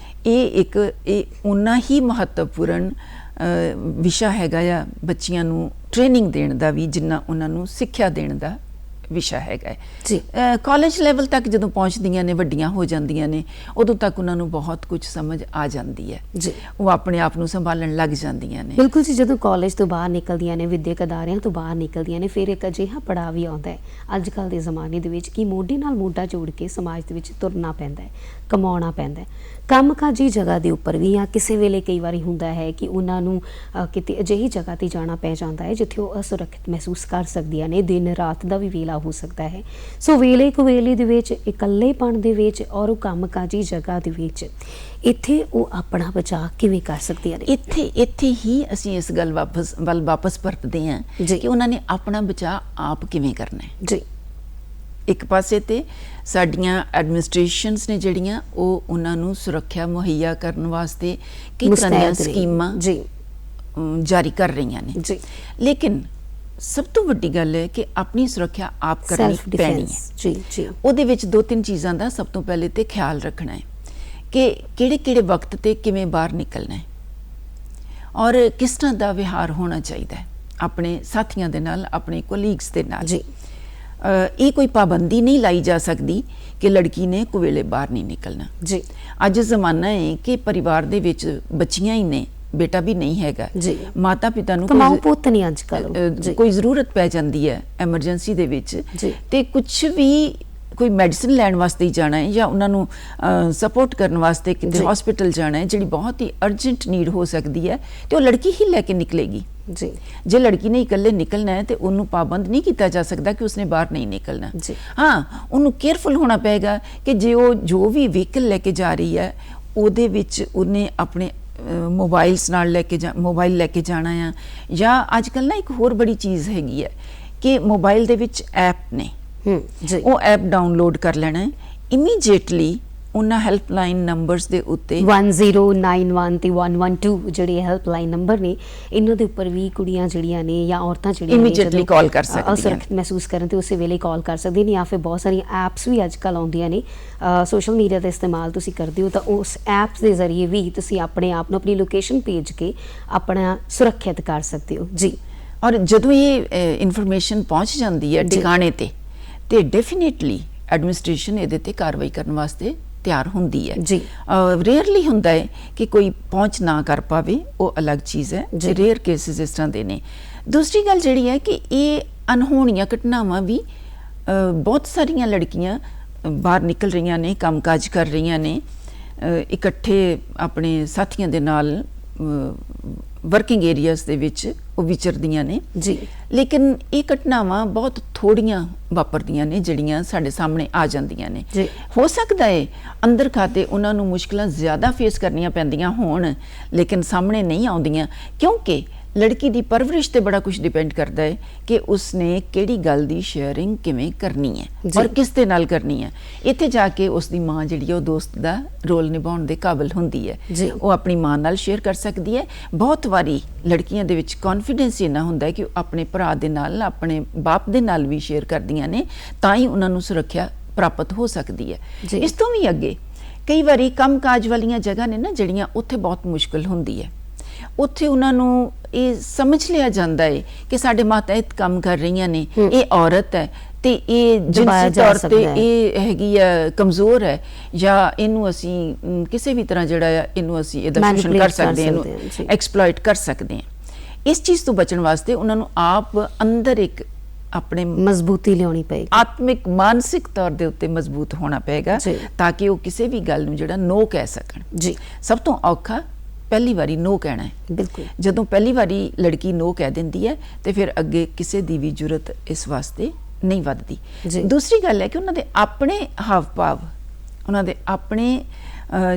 ਇਹ ਉਨਾ ਹੀ ਮਹੱਤਵਪੂਰਨ ਵਿਸ਼ਾ ਹੈਗਾ ਆ ਬੱਚਿਆਂ ਨੂੰ ਟ੍ਰੇਨਿੰਗ ਦੇਣ ਦਾ ਵੀ, ਜਿੰਨਾ ਉਹਨਾਂ ਨੂੰ ਸਿੱਖਿਆ ਦੇਣ ਦਾ ਵਿਸ਼ਾ ਹੈਗਾ ਹੈ। ਕਾਲਜ ਲੈਵਲ ਤੱਕ ਜਦੋਂ ਪਹੁੰਚਦੀਆਂ ਨੇ, ਵੱਡੀਆਂ ਹੋ ਜਾਂਦੀਆਂ ਨੇ, ਉਦੋਂ ਤੱਕ ਉਹਨਾਂ ਨੂੰ ਬਹੁਤ ਕੁਝ ਸਮਝ ਆ ਜਾਂਦੀ ਹੈ ਜੀ। ਉਹ ਆਪਣੇ ਆਪ ਨੂੰ ਸੰਭਾਲਣ ਲੱਗ ਜਾਂਦੀਆਂ ਨੇ। ਬਿਲਕੁਲ ਜੀ। ਜਦੋਂ ਕਾਲਜ ਤੋਂ ਬਾਹਰ ਨਿਕਲਦੀਆਂ ਨੇ, ਵਿਦਿਅਕ ਅਦਾਰਿਆਂ ਤੋਂ ਬਾਹਰ ਨਿਕਲਦੀਆਂ ਨੇ, ਫਿਰ ਇੱਕ ਅਜਿਹਾ ਪੜਾਅ ਵੀ ਆਉਂਦਾ ਹੈ ਅੱਜ ਕੱਲ੍ਹ ਦੇ ਜ਼ਮਾਨੇ ਦੇ ਵਿੱਚ ਕਿ ਮੋਢੇ ਨਾਲ ਮੋਢਾ ਜੋੜ ਕੇ ਸਮਾਜ ਦੇ ਵਿੱਚ ਤੁਰਨਾ ਪੈਂਦਾ ਹੈ, ਕਮਾਉਣਾ ਪੈਂਦਾ ਹੈ। ਕੰਮਕਾਜੀ ਜਗ੍ਹਾ ਦੇ ਉੱਪਰ ਵੀ, ਜਾਂ ਕਿਸੇ ਵੇਲੇ ਕਈ ਵਾਰੀ ਹੁੰਦਾ ਹੈ ਕਿ ਉਹਨਾਂ ਨੂੰ ਕਿਤੇ ਅਜਿਹੀ ਜਗ੍ਹਾ 'ਤੇ ਜਾਣਾ ਪੈ ਜਾਂਦਾ ਹੈ ਜਿੱਥੇ ਉਹ ਅਸੁਰੱਖਿਅਤ ਮਹਿਸੂਸ ਕਰ ਸਕਦੀਆਂ ਨੇ। ਦਿਨ ਰਾਤ ਦਾ ਵੀ ਵੇਲਾ ਹੋ ਸਕਦਾ ਹੈ। ਸੋ ਵੇਲੇ ਕੁਵੇਲੇ ਦੇ ਵਿੱਚ, ਇਕੱਲੇਪਣ ਦੇ ਵਿੱਚ ਔਰ ਉਹ ਕੰਮਕਾਜੀ ਜਗ੍ਹਾ ਦੇ ਵਿੱਚ, ਇੱਥੇ ਉਹ ਆਪਣਾ ਬਚਾਅ ਕਿਵੇਂ ਕਰ ਸਕਦੀਆਂ ਨੇ? ਇੱਥੇ ਹੀ ਅਸੀਂ ਇਸ ਗੱਲ ਵੱਲ ਵਾਪਸ ਪਰਤਦੇ ਹਾਂ ਕਿ ਉਹਨਾਂ ਨੇ ਆਪਣਾ ਬਚਾਅ ਆਪ ਕਿਵੇਂ ਕਰਨਾ ਹੈ ਜੀ। ਇੱਕ ਪਾਸੇ ਤੇ ਸਾਡੀਆਂ ਐਡਮਿਨਿਸਟ੍ਰੇਸ਼ਨਸ ਨੇ ਜਿਹੜੀਆਂ, ਉਹ ਉਹਨਾਂ ਨੂੰ ਸੁਰੱਖਿਆ ਮੁਹੱਈਆ ਕਰਨ ਵਾਸਤੇ ਕਈ ਤਰ੍ਹਾਂ ਦੀਆਂ ਸਕੀਮਾਂ ਜਾਰੀ ਕਰ ਰਹੀਆਂ ਨੇ ਜੀ। ਲੇਕਿਨ ਸਭ ਤੋਂ ਵੱਡੀ ਗੱਲ ਹੈ ਕਿ ਆਪਣੀ ਸੁਰੱਖਿਆ ਆਪ ਕਰਨੀ ਪੈਣੀ ਹੈ ਜੀ। ਉਹਦੇ ਵਿੱਚ ਦੋ ਤਿੰਨ ਚੀਜ਼ਾਂ ਦਾ ਸਭ ਤੋਂ ਪਹਿਲੇ ਤੇ ਖਿਆਲ ਰੱਖਣਾ ਹੈ ਕਿ ਕਿਹੜੇ ਵਕਤ ਤੇ ਕਿਵੇਂ ਬਾਹਰ ਨਿਕਲਣਾ ਹੈ ਔਰ ਕਿਸ ਤਰ੍ਹਾਂ ਦਾ ਵਿਹਾਰ ਹੋਣਾ ਚਾਹੀਦਾ ਹੈ ਆਪਣੇ ਸਾਥੀਆਂ ਦੇ ਨਾਲ, ਆਪਣੇ ਕੋਲੀਗਸ ਦੇ ਨਾਲ ਜੀ। ਇਹ ਕੋਈ ਪਾਬੰਦੀ ਨਹੀਂ ਲਾਈ ਜਾ ਸਕਦੀ ਕਿ ਲੜਕੀ ਨੇ ਕੁਵੇਲੇ ਬਾਹਰ ਨਹੀਂ ਨਿਕਲਣਾ ਜੀ। ਅੱਜ ਜ਼ਮਾਨਾ ਹੈ ਕਿ ਪਰਿਵਾਰ ਦੇ ਵਿੱਚ ਬੱਚੀਆਂ ਹੀ ਨੇ, ਬੇਟਾ ਵੀ ਨਹੀਂ ਹੈਗਾ ਜੀ। ਮਾਤਾ ਪਿਤਾ ਨੂੰ ਕਮਾਊ ਪੁੱਤ ਨਹੀਂ ਅੱਜ ਕੱਲ੍ਹ, ਕੋਈ ਜ਼ਰੂਰਤ ਪੈ ਜਾਂਦੀ ਹੈ ਐਮਰਜੈਂਸੀ ਦੇ ਵਿੱਚ, ਤੇ ਕੁਛ ਵੀ ਕੋਈ ਮੈਡੀਸਨ ਲੈਣ ਵਾਸਤੇ ਹੀ ਜਾਣਾ ਹੈ ਜਾਂ ਉਹਨਾਂ ਨੂੰ ਸਪੋਰਟ ਕਰਨ ਵਾਸਤੇ ਕਿਤੇ ਹਸਪੀਟਲ ਜਾਣਾ ਹੈ, ਜਿਹੜੀ ਬਹੁਤ ਹੀ ਅਰਜੈਂਟ ਨੀਡ ਹੋ ਸਕਦੀ ਹੈ, ਤੇ ਉਹ ਲੜਕੀ ਹੀ ਲੈ ਕੇ ਨਿਕਲੇਗੀ ਜੀ। ਜੇ ਲੜਕੀ ਨੇ ਇਕੱਲੇ ਨਿਕਲਣਾ ਹੈ ਤੇ ਉਹਨੂੰ ਪਾਬੰਦ ਨਹੀਂ ਕੀਤਾ ਜਾ ਸਕਦਾ ਕਿ ਉਸਨੇ ਬਾਹਰ ਨਹੀਂ ਨਿਕਲਣਾ। ਹਾਂ, ਉਹਨੂੰ ਕੇਅਰਫੁਲ ਹੋਣਾ ਪਏਗਾ ਕਿ ਜੇ ਉਹ ਜੋ ਵੀ ਵਹੀਕਲ ਲੈ ਕੇ ਜਾ ਰਹੀ ਹੈ, ਉਹਦੇ ਵਿੱਚ ਉਹਨੇ ਆਪਣੇ ਮੋਬਾਈਲ ਲੈ ਕੇ ਜਾਣਾ ਆ। ਜਾਂ ਅੱਜ ਕੱਲ੍ਹ ਨਾ ਇੱਕ ਹੋਰ ਬੜੀ ਚੀਜ਼ ਹੈਗੀ ਹੈ ਕਿ ਮੋਬਾਈਲ ਦੇ ਵਿੱਚ ਐਪ ਨੇ, ਉਹ ਐਪ ਡਾਊਨਲੋਡ ਕਰ ਲੈਣਾ ਹੈ ਇਮੀਡੀਏਟਲੀ। ਉਹਨਾਂ ਹੈਲਪਲਾਈਨ ਨੰਬਰਸ ਦੇ ਉੱਤੇ 1091 ਤੇ 112 ਜਿਹੜੇ ਹੈਲਪਲਾਈਨ ਨੰਬਰ ਨੇ, ਇਹਨਾਂ ਦੇ ਉੱਪਰ ਵੀ ਕੁੜੀਆਂ ਜਿਹੜੀਆਂ ਨੇ ਜਾਂ ਔਰਤਾਂ ਜਿਹੜੀਆਂ ਇਮੀਡੀਏਟਲੀ ਕਾਲ ਕਰ ਸਕਦੀਆਂ, ਅਸੁਰੱਖਿਅਤ ਮਹਿਸੂਸ ਕਰਨ ਤੇ ਉਸੇ ਵੇਲੇ ਕਾਲ ਕਰ ਸਕਦੀਆਂ ਨੇ। ਜਾਂ ਫਿਰ ਬਹੁਤ ਸਾਰੀਆਂ ਐਪਸ ਵੀ ਅੱਜ ਕੱਲ੍ਹ ਆਉਂਦੀਆਂ ਨੇ, ਸੋਸ਼ਲ ਮੀਡੀਆ ਦਾ ਇਸਤੇਮਾਲ ਤੁਸੀਂ ਕਰਦੇ ਹੋ ਤਾਂ ਉਸ ਐਪਸ ਦੇ ਜ਼ਰੀਏ ਵੀ ਤੁਸੀਂ ਆਪਣੇ ਆਪ ਨੂੰ, ਆਪਣੀ ਲੋਕੇਸ਼ਨ ਭੇਜ ਕੇ ਆਪਣਾ ਸੁਰੱਖਿਅਤ ਕਰ ਸਕਦੇ ਹੋ ਜੀ। ਔਰ ਜਦੋਂ ਇਹ ਇਨਫੋਰਮੇਸ਼ਨ ਪਹੁੰਚ ਜਾਂਦੀ ਹੈ ਟਿਕਾਣੇ ਤੇ ਡੈਫੀਨੇਟਲੀ ਐਡਮਿਨਿਸਟ੍ਰੇਸ਼ਨ ਇਹਦੇ ਤੇ ਕਾਰਵਾਈ ਕਰਨ ਵਾਸਤੇ ਤਿਆਰ ਹੁੰਦੀ ਹੈ ਜੀ। ਰੇਅਰਲੀ ਹੁੰਦਾ ਹੈ ਕਿ ਕੋਈ ਪਹੁੰਚ ਨਾ ਕਰ ਪਾਵੇ, ਉਹ ਅਲੱਗ ਚੀਜ਼ ਹੈ, ਰੇਅਰ ਕੇਸਿਸ ਇਸ ਤਰ੍ਹਾਂ ਦੇ ਨੇ। ਦੂਸਰੀ ਗੱਲ ਜਿਹੜੀ ਹੈ ਕਿ ਇਹ ਅਨਹੋਣੀਆਂ ਘਟਨਾਵਾਂ ਵੀ, ਬਹੁਤ ਸਾਰੀਆਂ ਲੜਕੀਆਂ ਬਾਹਰ ਨਿਕਲ ਰਹੀਆਂ ਨੇ, ਕੰਮਕਾਜ ਕਰ ਰਹੀਆਂ ਨੇ, ਇਕੱਠੇ ਆਪਣੇ ਸਾਥੀਆਂ ਦੇ ਨਾਲ ਵਰਕਿੰਗ ਏਰੀਆਜ਼ ਦੇ ਵਿੱਚ ਉਹ ਵਿਚਰਦੀਆਂ ਨੇ ਜੀ। ਲੇਕਿਨ ਇਹ ਘਟਨਾਵਾਂ ਬਹੁਤ ਥੋੜੀਆਂ ਵਾਪਰਦੀਆਂ ਨੇ ਜਿਹੜੀਆਂ ਸਾਡੇ ਸਾਹਮਣੇ ਆ ਜਾਂਦੀਆਂ ਨੇ। ਹੋ ਸਕਦਾ ਹੈ ਅੰਦਰ ਖਾਤੇ ਉਹਨਾਂ ਨੂੰ ਮੁਸ਼ਕਲਾਂ ਜ਼ਿਆਦਾ ਫੇਸ ਕਰਨੀਆਂ ਪੈਂਦੀਆਂ ਹੋਣ, ਲੇਕਿਨ ਸਾਹਮਣੇ ਨਹੀਂ ਆਉਂਦੀਆਂ, ਕਿਉਂਕਿ ਲੜਕੀ ਦੀ ਪਰਵਰਿਸ਼ ਤੇ ਬੜਾ ਕੁਝ ਡਿਪੈਂਡ ਕਰਦਾ ਹੈ ਕਿ ਉਸਨੇ ਕਿਹੜੀ ਗੱਲ ਦੀ ਸ਼ੇਅਰਿੰਗ ਕਿਵੇਂ ਕਰਨੀ ਹੈ ਔਰ ਕਿਸ ਦੇ ਨਾਲ ਕਰਨੀ ਹੈ। ਇੱਥੇ ਜਾ ਕੇ ਉਸ ਦੀ ਮਾਂ ਜਿਹੜੀ ਉਹ ਦੋਸਤ ਦਾ ਰੋਲ ਨਿਭਾਉਣ ਦੇ ਕਾਬਿਲ ਹੁੰਦੀ ਹੈ। ਉਹ ਆਪਣੀ ਮਾਂ ਨਾਲ ਸ਼ੇਅਰ ਕਰ ਸਕਦੀ ਹੈ। ਬਹੁਤ ਵਾਰੀ ਲੜਕੀਆਂ ਦੇ ਵਿੱਚ ਕੌਨਫੀਡੈਂਸ ਇੰਨਾ ਹੁੰਦਾ ਹੈ ਕਿ ਉਹ ਆਪਣੇ ਭਰਾ ਦੇ ਨਾਲ, ਆਪਣੇ ਬਾਪ ਦੇ ਨਾਲ ਵੀ ਸ਼ੇਅਰ ਕਰਦੀਆਂ ਨੇ, ਤਾਂ ਹੀ ਉਹਨਾਂ ਨੂੰ ਸੁਰੱਖਿਆ ਪ੍ਰਾਪਤ ਹੋ ਸਕਦੀ ਹੈ। ਇਸ ਤੋਂ ਵੀ ਅੱਗੇ ਕਈ ਵਾਰੀ ਕੰਮ ਕਾਜ ਵਾਲੀਆਂ ਜਗ੍ਹਾ ਨੇ ਨਾ ਜਿਹੜੀਆਂ, ਉੱਥੇ ਬਹੁਤ ਮੁਸ਼ਕਿਲ ਹੁੰਦੀ ਹੈ। ਉੱਥੇ ਉਹਨਾਂ ਨੂੰ ਇਹ ਸਮਝ ਲਿਆ ਜਾਂਦਾ ਹੈ ਕਿ ਸਾਡੇ ਮਾਤਹਿਤ ਕੰਮ ਕਰ ਰਹੀਆਂ ਨੇ, ਇਹ ਔਰਤ ਹੈ ਤੇ ਇਹ ਜਿਨਸੀ ਤੌਰ ਤੇ ਇਹ ਹੈਗੀ ਆ ਕਮਜ਼ੋਰ ਹੈ, ਜਾਂ ਇਹਨੂੰ ਅਸੀਂ ਕਿਸੇ ਵੀ ਤਰ੍ਹਾਂ ਜਿਹੜਾ ਆ ਇਹਨੂੰ ਅਸੀਂ ਇਹਦਾ ਸ਼ੋਸ਼ਣ ਕਰ ਸਕਦੇ ਹਾਂ, ਇਹਨੂੰ ਐਕਸਪਲੋਇਟ ਕਰ ਸਕਦੇ ਹਾਂ। ਇਸ ਚੀਜ਼ ਤੋਂ ਬਚਣ ਵਾਸਤੇ ਉਹਨਾਂ ਨੂੰ ਆਪ ਅੰਦਰ ਇੱਕ ਆਪਣੇ ਮਜ਼ਬੂਤੀ ਲਿਆਉਣੀ ਪਏਗੀ, ਆਤਮਿਕ ਮਾਨਸਿਕ ਤੌਰ ਦੇ ਉੱਤੇ ਮਜ਼ਬੂਤ ਹੋਣਾ ਪਏਗਾ, ਤਾਂ ਕਿ ਉਹ ਕਿਸੇ ਵੀ ਗੱਲ ਨੂੰ ਜਿਹੜਾ ਨੋ ਕਹਿ ਸਕਣ। ਜੀ। ਸਭ ਤੋਂ ਔਖਾ ਪਹਿਲੀ ਵਾਰੀ ਨੋ ਕਹਿਣਾ ਹੈ। ਬਿਲਕੁਲ। ਜਦੋਂ ਪਹਿਲੀ ਵਾਰੀ ਲੜਕੀ ਨੋ ਕਹਿ ਦਿੰਦੀ ਹੈ ਤੇ ਫਿਰ ਅੱਗੇ ਕਿਸੇ ਦੀ ਵੀ ਜੁਰਤ ਇਸ ਵਾਸਤੇ ਨਹੀਂ ਵੱਧਦੀ। ਦੂਸਰੀ ਗੱਲ ਹੈ ਕਿ ਉਹਨਾਂ ਦੇ ਆਪਣੇ ਹਾਵ ਭਾਵ, ਉਹਨਾਂ ਦੇ ਆਪਣੇ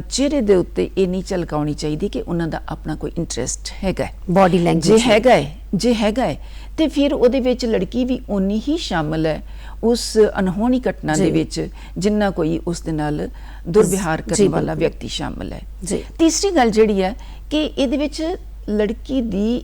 ਚਿਹਰੇ ਦੇ ਉੱਤੇ ਇਹ ਨਹੀਂ ਝਲਕਾਉਣੀ ਚਾਹੀਦੀ ਕਿ ਉਹਨਾਂ ਦਾ ਆਪਣਾ ਕੋਈ ਇੰਟਰਸਟ ਹੈਗਾ। ਬੋਡੀ ਲੈਂਗੁਏਜ ਜੇ ਹੈਗਾ ਹੈ ਤੇ ਫਿਰ ਉਹਦੇ ਵਿੱਚ ਲੜਕੀ ਵੀ ਓਨੀ ਹੀ ਸ਼ਾਮਲ ਹੈ ਉਸ ਅਨਹੋਣੀ ਘਟਨਾ ਦੇ ਵਿੱਚ ਜਿੰਨਾ ਕੋਈ ਉਸ ਦੇ ਨਾਲ ਦੁਰਵਿਹਾਰ ਕਰਨ ਵਾਲਾ ਵਿਅਕਤੀ ਸ਼ਾਮਲ ਹੈ। ਤੀਸਰੀ ਗੱਲ ਜਿਹੜੀ ਹੈ ਕਿ ਇਹਦੇ ਵਿੱਚ ਲੜਕੀ ਦੀ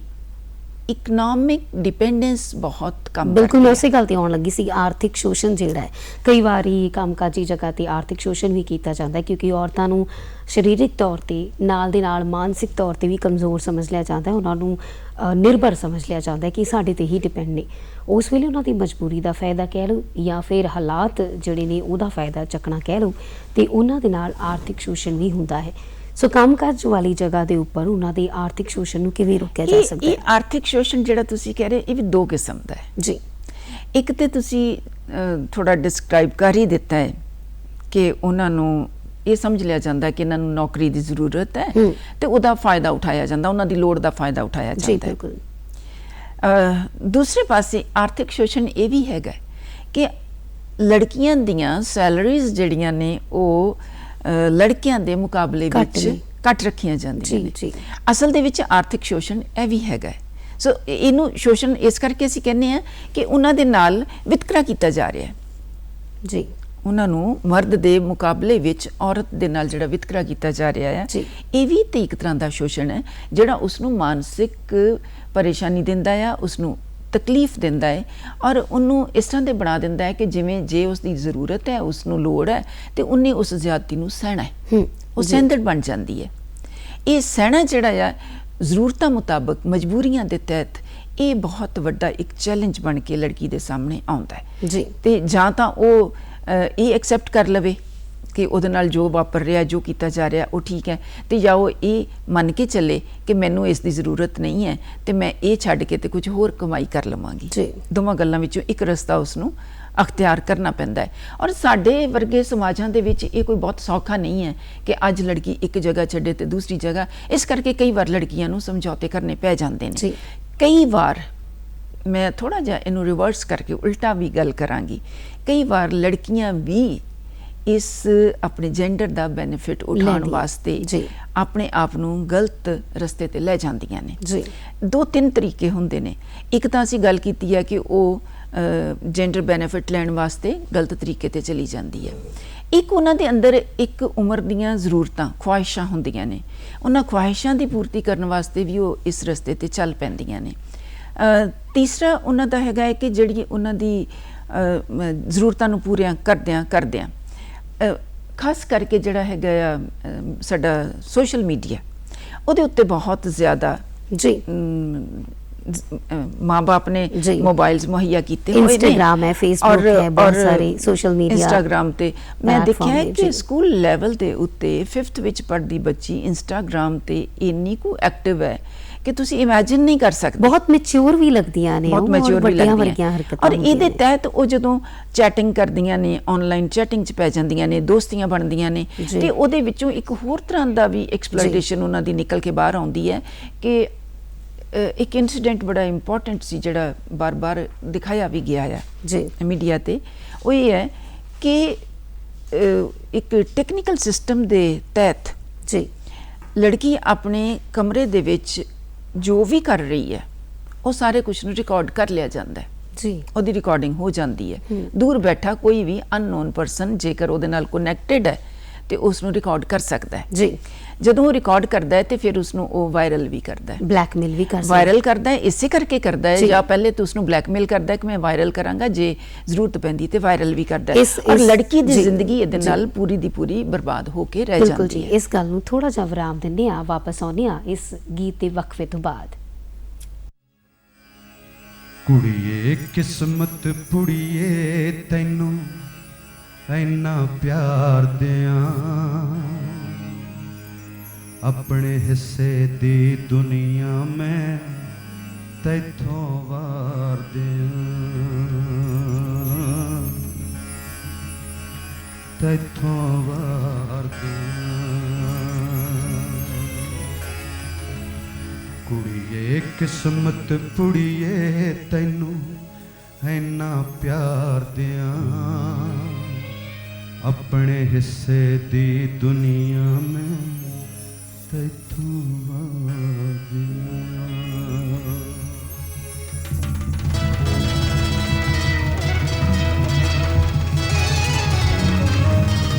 ਇਕਨੋਮਿਕ ਡਿਪੈਂਡੈਂਸ ਬਹੁਤ ਕਮ। ਬਿਲਕੁਲ, ਮੈਂ ਉਸੇ ਗੱਲ ਤੇ ਆਉਣ ਲੱਗੀ ਸੀ। ਆਰਥਿਕ ਸ਼ੋਸ਼ਣ ਜਿਹੜਾ ਹੈ, ਕਈ ਵਾਰੀ ਕੰਮਕਾਜੀ ਜਗ੍ਹਾ ਤੇ ਆਰਥਿਕ ਸ਼ੋਸ਼ਣ ਵੀ ਕੀਤਾ ਜਾਂਦਾ ਹੈ, ਕਿਉਂਕਿ ਔਰਤਾਂ ਨੂੰ ਸਰੀਰਕ ਤੌਰ ਤੇ ਨਾਲ ਦੇ ਨਾਲ ਮਾਨਸਿਕ ਤੌਰ ਤੇ ਵੀ ਕਮਜ਼ੋਰ ਸਮਝ ਲਿਆ ਜਾਂਦਾ ਹੈ, ਉਹਨਾਂ ਨੂੰ ਨਿਰਭਰ ਸਮਝ ਲਿਆ ਜਾਂਦਾ ਹੈ ਕਿ ਸਾਡੇ ਤੇ ਹੀ ਡਿਪੈਂਡ ਨੇ। ਉਸ ਵੇਲੇ ਉਹਨਾਂ ਦੀ ਮਜਬੂਰੀ ਦਾ ਫਾਇਦਾ ਕਹਿ ਲਓ ਜਾਂ ਫਿਰ ਹਾਲਾਤ ਜਿਹੜੇ ਨੇ ਉਹਦਾ ਫਾਇਦਾ ਚੱਕਣਾ ਕਹਿ ਲਓ, ਤੇ ਉਹਨਾਂ ਦੇ ਨਾਲ ਆਰਥਿਕ ਸ਼ੋਸ਼ਣ ਵੀ ਹੁੰਦਾ ਹੈ। ਸੋ ਕੰਮਕਾਜ ਵਾਲੀ ਜਗ੍ਹਾ ਦੇ ਉੱਪਰ ਉਹਨਾਂ ਦੇ ਆਰਥਿਕ ਸ਼ੋਸ਼ਣ ਨੂੰ ਕਿਵੇਂ ਰੋਕਿਆ ਜਾ ਸਕਦਾ ਹੈ? ਇਹ ਆਰਥਿਕ ਸ਼ੋਸ਼ਣ ਜਿਹੜਾ ਤੁਸੀਂ ਕਹਿ ਰਹੇ, ਇਹ ਵੀ ਦੋ ਕਿਸਮ ਦਾ ਹੈ। ਜੀ। ਇੱਕ ਤੇ ਤੁਸੀਂ ਥੋੜਾ ਡਿਸਕ੍ਰਾਈਬ ਕਰ ਹੀ ਦਿੱਤਾ ਹੈ ਕਿ ਉਹਨਾਂ ਨੂੰ ਇਹ ਸਮਝ ਲਿਆ ਜਾਂਦਾ ਕਿ ਇਹਨਾਂ ਨੂੰ ਨੌਕਰੀ ਦੀ ਜ਼ਰੂਰਤ ਹੈ ਤੇ ਉਹਦਾ ਫਾਇਦਾ ਉਠਾਇਆ ਜਾਂਦਾ, ਉਹਨਾਂ ਦੀ ਲੋੜ ਦਾ ਫਾਇਦਾ ਉਠਾਇਆ ਜਾਂਦਾ ਹੈ। ਬਿਲਕੁਲ। ਦੂਸਰੇ ਪਾਸੇ ਆਰਥਿਕ ਸ਼ੋਸ਼ਣ ਇਹ ਵੀ ਹੈਗਾ ਕਿ ਲੜਕੀਆਂ ਦੀਆਂ ਸੈਲਰੀਜ਼ ਜਿਹੜੀਆਂ ਨੇ ਉਹ ਲੜਕਿਆਂ ਦੇ ਮੁਕਾਬਲੇ ਵਿੱਚ ਘੱਟ ਰੱਖੀਆਂ ਜਾਂਦੀਆਂ ਨੇ। ਅਸਲ ਦੇ ਵਿੱਚ ਆਰਥਿਕ ਸ਼ੋਸ਼ਣ ਇਹ ਵੀ ਹੈਗਾ। ਸੋ ਇਹਨੂੰ ਸ਼ੋਸ਼ਣ ਇਸ ਕਰਕੇ ਅਸੀਂ ਕਹਿੰਦੇ ਹਾਂ ਕਿ ਉਹਨਾਂ ਦੇ ਨਾਲ ਵਿਤਕਰਾ ਕੀਤਾ ਜਾ ਰਿਹਾ ਹੈ। ਜੀ। ਉਹਨਾਂ ਨੂੰ ਮਰਦ ਦੇ ਮੁਕਾਬਲੇ ਵਿੱਚ ਔਰਤ ਦੇ ਨਾਲ ਜਿਹੜਾ ਵਿਤਕਰਾ ਕੀਤਾ ਜਾ ਰਿਹਾ ਹੈ, ਇਹ ਵੀ ਤੇ ਇੱਕ ਤਰ੍ਹਾਂ ਦਾ ਸ਼ੋਸ਼ਣ ਹੈ ਜਿਹੜਾ ਉਸਨੂੰ ਮਾਨਸਿਕ ਪਰੇਸ਼ਾਨੀ ਦਿੰਦਾ ਆ, ਉਸਨੂੰ ਤਕਲੀਫ ਦਿੰਦਾ ਹੈ ਔਰ ਉਹਨੂੰ ਇਸ ਤਰ੍ਹਾਂ ਦੇ ਬਣਾ ਦਿੰਦਾ ਹੈ ਕਿ ਜਿਵੇਂ ਜੇ ਉਸਦੀ ਜ਼ਰੂਰਤ ਹੈ, ਉਸਨੂੰ ਲੋੜ ਹੈ ਤੇ ਉਹਨੇ ਉਸ ਜ਼ਿਆਦਤੀ ਨੂੰ ਸਹਿਣਾ ਹੈ। ਉਹ ਸਹਿੰਦੜ ਬਣ ਜਾਂਦੀ ਹੈ। ਇਹ ਸਹਿਣਾ ਜਿਹੜਾ ਆ ਜ਼ਰੂਰਤਾਂ ਮੁਤਾਬਕ, ਮਜਬੂਰੀਆਂ ਦੇ ਤਹਿਤ, ਇਹ ਬਹੁਤ ਵੱਡਾ ਇੱਕ ਚੈਲੰਜ ਬਣ ਕੇ ਲੜਕੀ ਦੇ ਸਾਹਮਣੇ ਆਉਂਦਾ ਹੈ। ਤੇ ਜਾਂ ਤਾਂ ਉਹ ਇਹ ਐਕਸੈਪਟ ਕਰ ਲਵੇ ਕਿ ਉਹਦੇ ਨਾਲ ਜੋ ਵਾਪਰ ਰਿਹਾ, ਜੋ ਕੀਤਾ ਜਾ ਰਿਹਾ ਉਹ ਠੀਕ ਹੈ, ਤੇ ਜਾਂ ਉਹ ਇਹ ਮੰਨ ਕੇ ਚੱਲੇ ਕਿ ਮੈਨੂੰ ਇਸ ਦੀ ਜ਼ਰੂਰਤ ਨਹੀਂ ਹੈ ਤੇ ਮੈਂ ਇਹ ਛੱਡ ਕੇ ਤੇ ਕੁਝ ਹੋਰ ਕਮਾਈ ਕਰ ਲਵਾਂਗੀ। ਦੋਵਾਂ ਗੱਲਾਂ ਵਿੱਚੋਂ ਇੱਕ ਰਸਤਾ ਉਸਨੂੰ ਅਖਤਿਆਰ ਕਰਨਾ ਪੈਂਦਾ ਹੈ। ਔਰ ਸਾਡੇ ਵਰਗੇ ਸਮਾਜਾਂ ਦੇ ਵਿੱਚ ਇਹ ਕੋਈ ਬਹੁਤ ਸੌਖਾ ਨਹੀਂ ਹੈ ਕਿ ਅੱਜ ਲੜਕੀ ਇੱਕ ਜਗ੍ਹਾ ਛੱਡੇ ਤੇ ਦੂਸਰੀ ਜਗ੍ਹਾ। ਇਸ ਕਰਕੇ ਕਈ ਵਾਰ ਲੜਕੀਆਂ ਨੂੰ ਸਮਝੌਤੇ ਕਰਨੇ ਪੈ ਜਾਂਦੇ ਨੇ। ਕਈ ਵਾਰ ਮੈਂ ਥੋੜਾ ਜਿਹਾ ਇਹਨੂੰ ਰਿਵਰਸ ਕਰਕੇ ਉਲਟਾ ਵੀ ਗੱਲ ਕਰਾਂਗੀ, ਕਈ ਵਾਰ ਲੜਕੀਆਂ ਵੀ ਇਸ ਆਪਣੇ ਜੈਂਡਰ ਦਾ ਬੈਨੀਫਿਟ ਉਠਾਉਣ ਵਾਸਤੇ ਆਪਣੇ ਆਪ ਨੂੰ ਗਲਤ ਰਸਤੇ ਤੇ ਲੈ ਜਾਂਦੀਆਂ ਨੇ। ਦੋ ਤਿੰਨ ਤਰੀਕੇ ਹੁੰਦੇ ਨੇ। ਇੱਕ ਤਾਂ ਅਸੀਂ ਗੱਲ ਕੀਤੀ ਹੈ ਕਿ ਉਹ ਜੈਂਡਰ ਬੈਨੀਫਿਟ ਲੈਣ ਵਾਸਤੇ ਗਲਤ ਤਰੀਕੇ ਤੇ ਚਲੀ ਜਾਂਦੀ ਹੈ। ਇੱਕ ਉਹਨਾਂ ਦੇ ਅੰਦਰ ਇੱਕ ਉਮਰ ਦੀਆਂ ਜ਼ਰੂਰਤਾਂ, ਖੁਆਇਸ਼ਾਂ ਹੁੰਦੀਆਂ ਨੇ, ਉਹਨਾਂ ਖੁਆਇਸ਼ਾਂ ਦੀ ਪੂਰਤੀ ਕਰਨ ਵਾਸਤੇ ਵੀ ਉਹ ਇਸ ਰਸਤੇ ਤੇ ਚੱਲ ਪੈਂਦੀਆਂ ਨੇ। ਤੀਸਰਾ ਉਹਨਾਂ ਦਾ ਹੈਗਾ ਹੈ ਕਿ ਜਿਹੜੀ ਉਹਨਾਂ ਦੀ ਜ਼ਰੂਰਤਾਂ ਨੂੰ ਪੂਰੀਆਂ ਕਰਦਿਆਂ ਖਾਸ ਕਰਕੇ ਜਿਹੜਾ ਹੈਗਾ ਆ ਸਾਡਾ ਸੋਸ਼ਲ ਮੀਡੀਆ, ਉਹਦੇ ਉੱਤੇ ਬਹੁਤ ਜ਼ਿਆਦਾ ਮਾਂ ਬਾਪ ਨੇ ਮੋਬਾਈਲਸ ਮੁਹੱਈਆ ਕੀਤੇ ਹੋਏ ਨੇ। ਇੰਸਟਾਗ੍ਰਾਮ ਹੈ, ਫੇਸਬੁੱਕ ਹੈ, ਬਹੁਤ ਸਾਰੇ ਸੋਸ਼ਲ ਮੀਡੀਆ। ਇੰਸਟਾਗ੍ਰਾਮ ਤੇ ਮੈਂ ਦੇਖਿਆ ਹੈ ਕਿ ਸਕੂਲ ਲੈਵਲ ਦੇ ਉੱਤੇ 5th ਵਿੱਚ ਪੜ੍ਹਦੀ ਬੱਚੀ ਇੰਸਟਾਗ੍ਰਾਮ ਤੇ ਇੰਨੀ ਕੁ ਐਕਟਿਵ ਹੈ ਕਿ ਤੁਸੀਂ ਇਮੇਜਿਨ ਨਹੀਂ ਕਰ ਸਕਦੇ। ਬਹੁਤ ਮੈਚੁਰ ਵੀ ਲੱਗਦੀਆਂ ਨੇ, ਬਹੁਤ ਮੈਚੁਰ ਵੀ ਲੱਗਦੀਆਂ ਹਰਕਤਾਂ। ਔਰ ਇਹਦੇ ਤਹਿਤ ਉਹ ਜਦੋਂ ਚੈਟਿੰਗ ਕਰਦੀਆਂ ਨੇ, ਆਨਲਾਈਨ ਚੈਟਿੰਗ 'ਚ ਪੈ ਜਾਂਦੀਆਂ ਨੇ, ਦੋਸਤੀਆਂ ਬਣਦੀਆਂ ਨੇ, ਤੇ ਉਹਦੇ ਵਿੱਚੋਂ ਇੱਕ ਹੋਰ ਤਰ੍ਹਾਂ ਦਾ ਵੀ ਐਕਸਪਲੋਇਟੇਸ਼ਨ ਉਹਨਾਂ ਦੀ ਨਿਕਲ ਕੇ ਬਾਹਰ ਆਉਂਦੀ ਹੈ ਕਿ ਇੱਕ ਇਨਸੀਡੈਂਟ ਬੜਾ ਇੰਪੋਰਟੈਂਟ ਸੀ ਜਿਹੜਾ ਬਾਰ-ਬਾਰ ਦਿਖਾਇਆ ਵੀ ਗਿਆ ਆ ਜੀ ਮੀਡੀਆ ਤੇ, ਉਹ ਇਹ ਹੈ ਕਿ ਇੱਕ ਟੈਕਨੀਕਲ ਸਿਸਟਮ ਦੇ ਤਹਿਤ ਜੀ ਲੜਕੀ ਆਪਣੇ ਕਮਰੇ ਦੇ ਵਿੱਚ ਜੋ ਵੀ ਕਰ ਰਹੀ ਹੈ ਉਹ ਸਾਰੇ ਕੁਝ ਨੂੰ ਰਿਕਾਰਡ ਕਰ ਲਿਆ ਜਾਂਦਾ ਹੈ, ਜੀ ਉਹਦੀ ਰਿਕਾਰਡਿੰਗ ਹੋ ਜਾਂਦੀ ਹੈ। ਦੂਰ ਬੈਠਾ ਕੋਈ ਵੀ ਅਨਨੋਨ ਪਰਸਨ ਜੇਕਰ ਉਹਦੇ ਨਾਲ ਕਨੈਕਟਡ ਹੈ ਤੇ ਉਸ ਨੂੰ ਰਿਕਾਰਡ ਕਰ ਸਕਦਾ ਹੈ। ਜੀ ਜਦੋਂ ਉਹ ਰਿਕਾਰਡ ਕਰਦਾ ਹੈ ਤੇ ਫਿਰ ਉਸ ਨੂੰ ਉਹ ਵਾਇਰਲ ਵੀ ਕਰਦਾ ਹੈ, ਬਲੈਕਮੇਲ ਵੀ ਕਰ ਸਕਦਾ ਵਾਇਰਲ ਕਰਦਾ ਹੈ। ਇਸੇ ਕਰਕੇ ਕਰਦਾ ਹੈ, ਜਾਂ ਪਹਿਲੇ ਤਾਂ ਉਸ ਨੂੰ ਬਲੈਕਮੇਲ ਕਰਦਾ ਹੈ ਕਿ ਮੈਂ ਵਾਇਰਲ ਕਰਾਂਗਾ, ਜੇ ਜ਼ਰੂਰਤ ਪੈਂਦੀ ਤੇ ਵਾਇਰਲ ਵੀ ਕਰਦਾ ਹੈ। ਔਰ ਲੜਕੀ ਦੀ ਜ਼ਿੰਦਗੀ ਇਹਦੇ ਨਾਲ ਪੂਰੀ ਦੀ ਪੂਰੀ ਬਰਬਾਦ ਹੋ ਕੇ ਰਹਿ ਬਿਲਕੁਲ ਜੀ। ਜਾਂਦੀ ਹੈ। ਇਸ ਗੱਲ ਨੂੰ ਥੋੜਾ ਜਿਹਾ ਵਿਰਾਮ ਦਿੰਦੇ ਆ, ਵਾਪਸ ਆਉਂਦੇ ਆ ਇਸ ਗੀਤ ਦੇ ਵਕਫੇ ਤੋਂ ਬਾਅਦ। ਕੁੜੀਏ ਕਿਸਮਤ ਪੁੜੀਏ ਤੈਨੂੰ ਇੰਨਾ ਪਿਆਰ ਦਿਆਂ, ਆਪਣੇ ਹਿੱਸੇ ਦੀ ਦੁਨੀਆ ਮੈਂ ਤੈਥੋਂ ਵਾਰ ਦਿਆਂ, ਤੈਥੋਂ ਵਾਰ ਦਿਆਂ। ਕੁੜੀਏ ਕਿਸਮਤ ਪੁੜੀਏ ਤੈਨੂੰ ਇੰਨਾ ਪਿਆਰ ਦਿਆਂ, ਆਪਣੇ ਹਿੱਸੇ ਦੀ ਦੁਨੀਆ ਮੈਂ ਤੈਥੋਂ ਵਾਰ ਦਿਆਂ।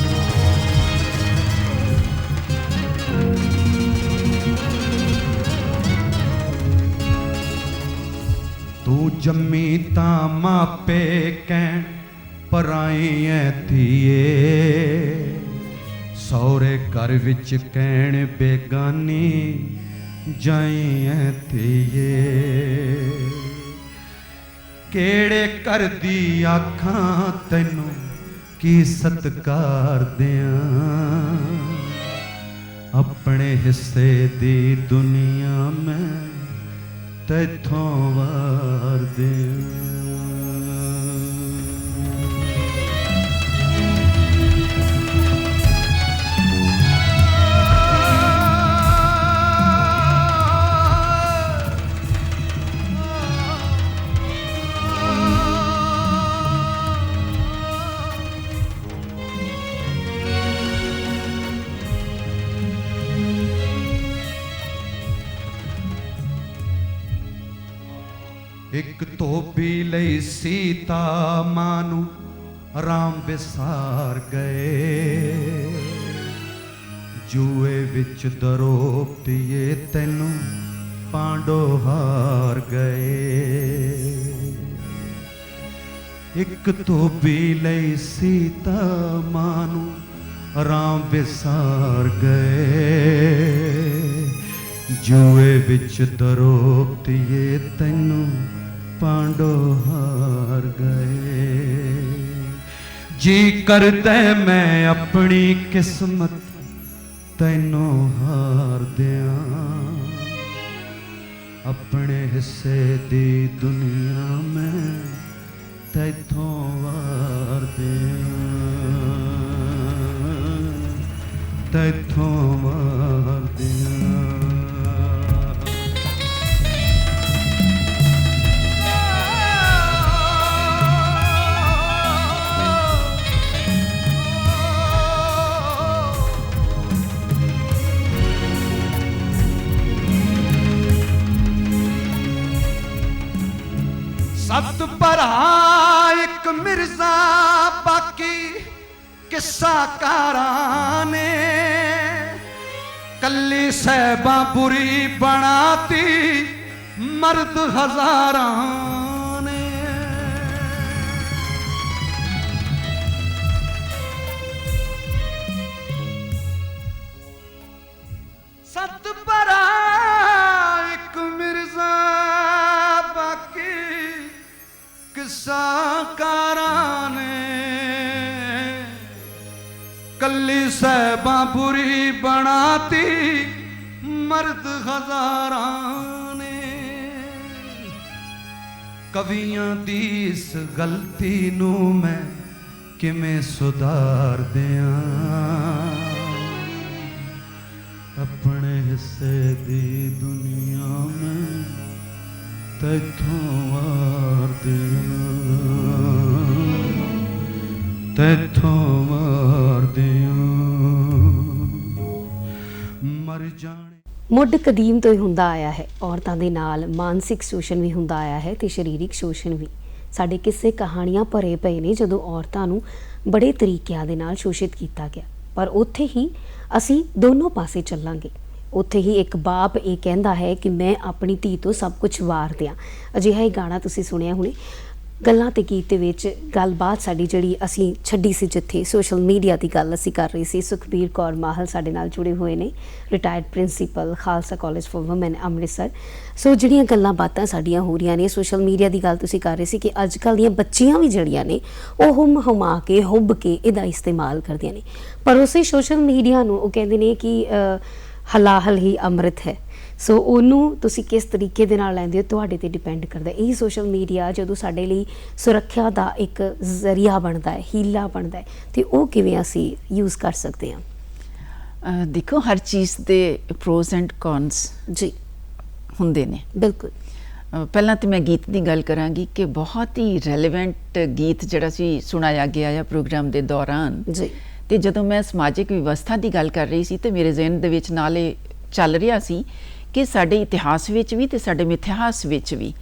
ਤੂੰ ਜੰਮੀ ਤਾਂ ਮਾਪੇ ਕਹਿਣ ਪਰਾਈ ਐ ਧੀਏ, ਸਹੁਰੇ ਘਰ ਵਿੱਚ ਕਹਿਣ ਬੇਗਾਨੀ ਜਾਈ ਐ ਧੀਏ। ਕਿਹੜੇ ਘਰ ਦੀ ਆਖਾਂ ਤੈਨੂੰ ਕੀ ਸਤਿਕਾਰ ਦਿਆਂ, ਆਪਣੇ ਹਿੱਸੇ ਦੀ ਦੁਨੀਆ ਮੈਂ ਤੈਥੋਂ ਵਾਰ ਦਿਆਂ। ਇੱਕ ਧੋਬੀ ਲਈ ਸੀਤਾ ਮਾਂ ਨੂੰ ਰਾਮ ਵਿਸਾਰ ਗਏ, ਜੂਏ ਵਿੱਚ ਦਰੋਪਤੀਏ ਤੈਨੂੰ ਪਾਂਡੋ ਹਾਰ ਗਏ। ਇੱਕ ਧੋਬੀ ਲਈ ਸੀਤਾ ਮਾਂ ਨੂੰ ਰਾਮ ਵਿਸਾਰ ਗਏ, ਜੂਏ ਵਿੱਚ ਦਰੋਪਤੀਏ ਤੈਨੂੰ ਪਾਂਡੋ ਹਾਰ ਗਏ। ਜੀ ਕਰਦਾ ਮੈਂ ਆਪਣੀ ਕਿਸਮਤ ਤੈਨੂੰ ਹਾਰ ਦਿਆਂ, ਆਪਣੇ ਹਿੱਸੇ ਦੀ ਦੁਨੀਆ ਮੈਂ ਤੈਥੋਂ ਵਾਰ ਦਿਆਂ, ਤੈਥੋਂ ਵਾਰ ਦਿਆਂ। ਸੱਤ ਭਰਾ ਇੱਕ ਮਿਰਜ਼ਾ, ਬਾਕੀ ਕਿੱਸਾਕਾਰਾਂ ਨੇ ਕੱਲੀ ਸਹਿਬਾਂ ਬੁਰੀ ਬਣਾਤੀ ਮਰਦ ਹਜ਼ਾਰਾਂ ਨੇ। ਸੱਤ ਭਰਾ ਇੱਕ ਮਿਰਜ਼ਾ, ਬਾਕੀ ਕਿੱਸਾਕਾਰਾਂ ਨੇ ਕੱਲੀ ਸਹਿਬਾਂ ਬੁਰੀ ਬਣਾਤੀ ਮਰਦ ਹਜ਼ਾਰਾਂ ਨੇ। ਕਵੀਆਂ ਦੀ ਇਸ ਗਲਤੀ ਨੂੰ ਮੈਂ ਕਿਵੇਂ ਸੁਧਾਰ ਦਿਆਂ, ਆਪਣੇ ਹਿੱਸੇ ਦੀ ਦੁਨੀਆ ਮੈਂ ਤੈਥੋਂ ਵਾਰ ਦਿਆਂ, ਤੈਥੋਂ ਵਾਰ ਦਿਆਂ, ਮਰ ਜਾਣੇ। ਮੁੱਢ ਕਦੀਮ ਤੋਂ ਹੀ ਹੁੰਦਾ ਆਇਆ ਹੈ। ਔਰਤਾਂ ਦੇ ਨਾਲ ਮਾਨਸਿਕ ਸ਼ੋਸ਼ਣ ਵੀ ਹੁੰਦਾ ਆਇਆ ਹੈ ਤੇ ਸਰੀਰਕ ਸ਼ੋਸ਼ਣ ਵੀ। ਸਾਡੇ ਕਿਸੇ ਕਹਾਣੀਆਂ ਭਰੇ ਪਏ ਨੇ ਜਦੋਂ ਔਰਤਾਂ ਨੂੰ ਬੜੇ ਤਰੀਕਿਆਂ ਦੇ ਨਾਲ ਸ਼ੋਸ਼ਿਤ ਕੀਤਾ ਗਿਆ, ਪਰ ਉੱਥੇ ਹੀ ਅਸੀਂ ਦੋਨੋਂ ਪਾਸੇ ਚੱਲਾਂਗੇ। ਉੱਥੇ ਹੀ ਇੱਕ ਬਾਪ ਇਹ ਕਹਿੰਦਾ ਹੈ ਕਿ ਮੈਂ ਆਪਣੀ ਧੀ ਤੋਂ ਸਭ ਕੁਝ ਵਾਰ ਦਿਆਂ। ਅਜਿਹਾ ਹੀ ਗਾਣਾ ਤੁਸੀਂ ਸੁਣਿਆ ਹੁਣੇ। ਗੱਲਾਂ ਤੇ ਗੀਤ ਦੇ ਵਿੱਚ ਗੱਲਬਾਤ ਸਾਡੀ ਜਿਹੜੀ ਅਸੀਂ ਛੱਡੀ ਸੀ, ਜਿੱਥੇ ਸੋਸ਼ਲ ਮੀਡੀਆ ਦੀ ਗੱਲ ਅਸੀਂ ਕਰ ਰਹੇ ਸੀ। ਸੁਖਬੀਰ ਕੌਰ ਮਾਹਲ ਸਾਡੇ ਨਾਲ ਜੁੜੇ ਹੋਏ ਨੇ, retired principal Khalsa college for women Amritsar. So ਜਿਹੜੀਆਂ ਗੱਲਾਂ ਬਾਤਾਂ ਸਾਡੀਆਂ ਹੋ ਰਹੀਆਂ ਨੇ, ਸੋਸ਼ਲ ਮੀਡੀਆ ਦੀ ਗੱਲ ਤੁਸੀਂ ਕਰ ਰਹੇ ਸੀ ਕਿ ਅੱਜ ਕੱਲ੍ਹ ਦੀਆਂ ਬੱਚੀਆਂ ਵੀ ਜਿਹੜੀਆਂ ਨੇ ਉਹ ਹੁਮਾ ਕੇ ਹੁੱਬ ਕੇ ਇਹਦਾ ਇਸਤੇਮਾਲ ਕਰਦੀਆਂ ਨੇ, ਪਰ ਉਸੇ ਸੋਸ਼ਲ ਮੀਡੀਆ ਨੂੰ ਉਹ ਕਹਿੰਦੇ ਨੇ ਕਿ ਹਲਾਹਲ ਹੀ ਅੰਮ੍ਰਿਤ ਹੈ। ਸੋ ਉਹਨੂੰ ਤੁਸੀਂ ਕਿਸ ਤਰੀਕੇ ਦੇ ਨਾਲ ਲੈਂਦੇ ਹੋ, ਤੁਹਾਡੇ ਤੇ ਡਿਪੈਂਡ ਕਰਦਾ। ਇਹ ਸੋਸ਼ਲ ਮੀਡੀਆ ਜਦੋਂ ਸਾਡੇ ਲਈ ਸੁਰੱਖਿਆ ਦਾ ਇੱਕ ਜ਼ਰੀਆ ਬਣਦਾ ਹੈ, ਹੀਲਾ ਬਣਦਾ ਹੈ, ਤੇ ਉਹ ਕਿਵੇਂ ਅਸੀਂ ਯੂਜ਼ ਕਰ ਸਕਦੇ ਹਾਂ? ਦੇਖੋ, ਹਰ ਚੀਜ਼ ਦੇ ਪ੍ਰੋਜ਼ ਐਂਡ ਕੌਨਸ ਜੀ ਹੁੰਦੇ ਨੇ। ਬਿਲਕੁਲ। ਪਹਿਲਾਂ ਤਾਂ ਮੈਂ ਗੀਤ ਦੀ ਗੱਲ ਕਰਾਂਗੀ ਕਿ ਬਹੁਤ ਹੀ ਰੈਲੇਵੈਂਟ ਗੀਤ ਜਿਹੜਾ ਸੀ ਸੁਣਾਇਆ ਗਿਆ ਆ ਪ੍ਰੋਗਰਾਮ ਦੇ ਦੌਰਾਨ ਜੀ। ਤੇ ਜਦੋਂ ਮੈਂ ਸਮਾਜਿਕ ਵਿਵਸਥਾ ਦੀ ਗੱਲ ਕਰ ਰਹੀ ਸੀ ਤੇ ਮੇਰੇ ਜ਼ਿਹਨ ਦੇ ਵਿੱਚ ਨਾਲੇ ਚੱਲ ਰਿਹਾ ਸੀ ਕਿ ਸਾਡੇ ਇਤਿਹਾਸ ਵਿੱਚ ਵੀ ਤੇ ਸਾਡੇ ਮਿਥਿਹਾਸ ਵਿੱਚ ਵੀ,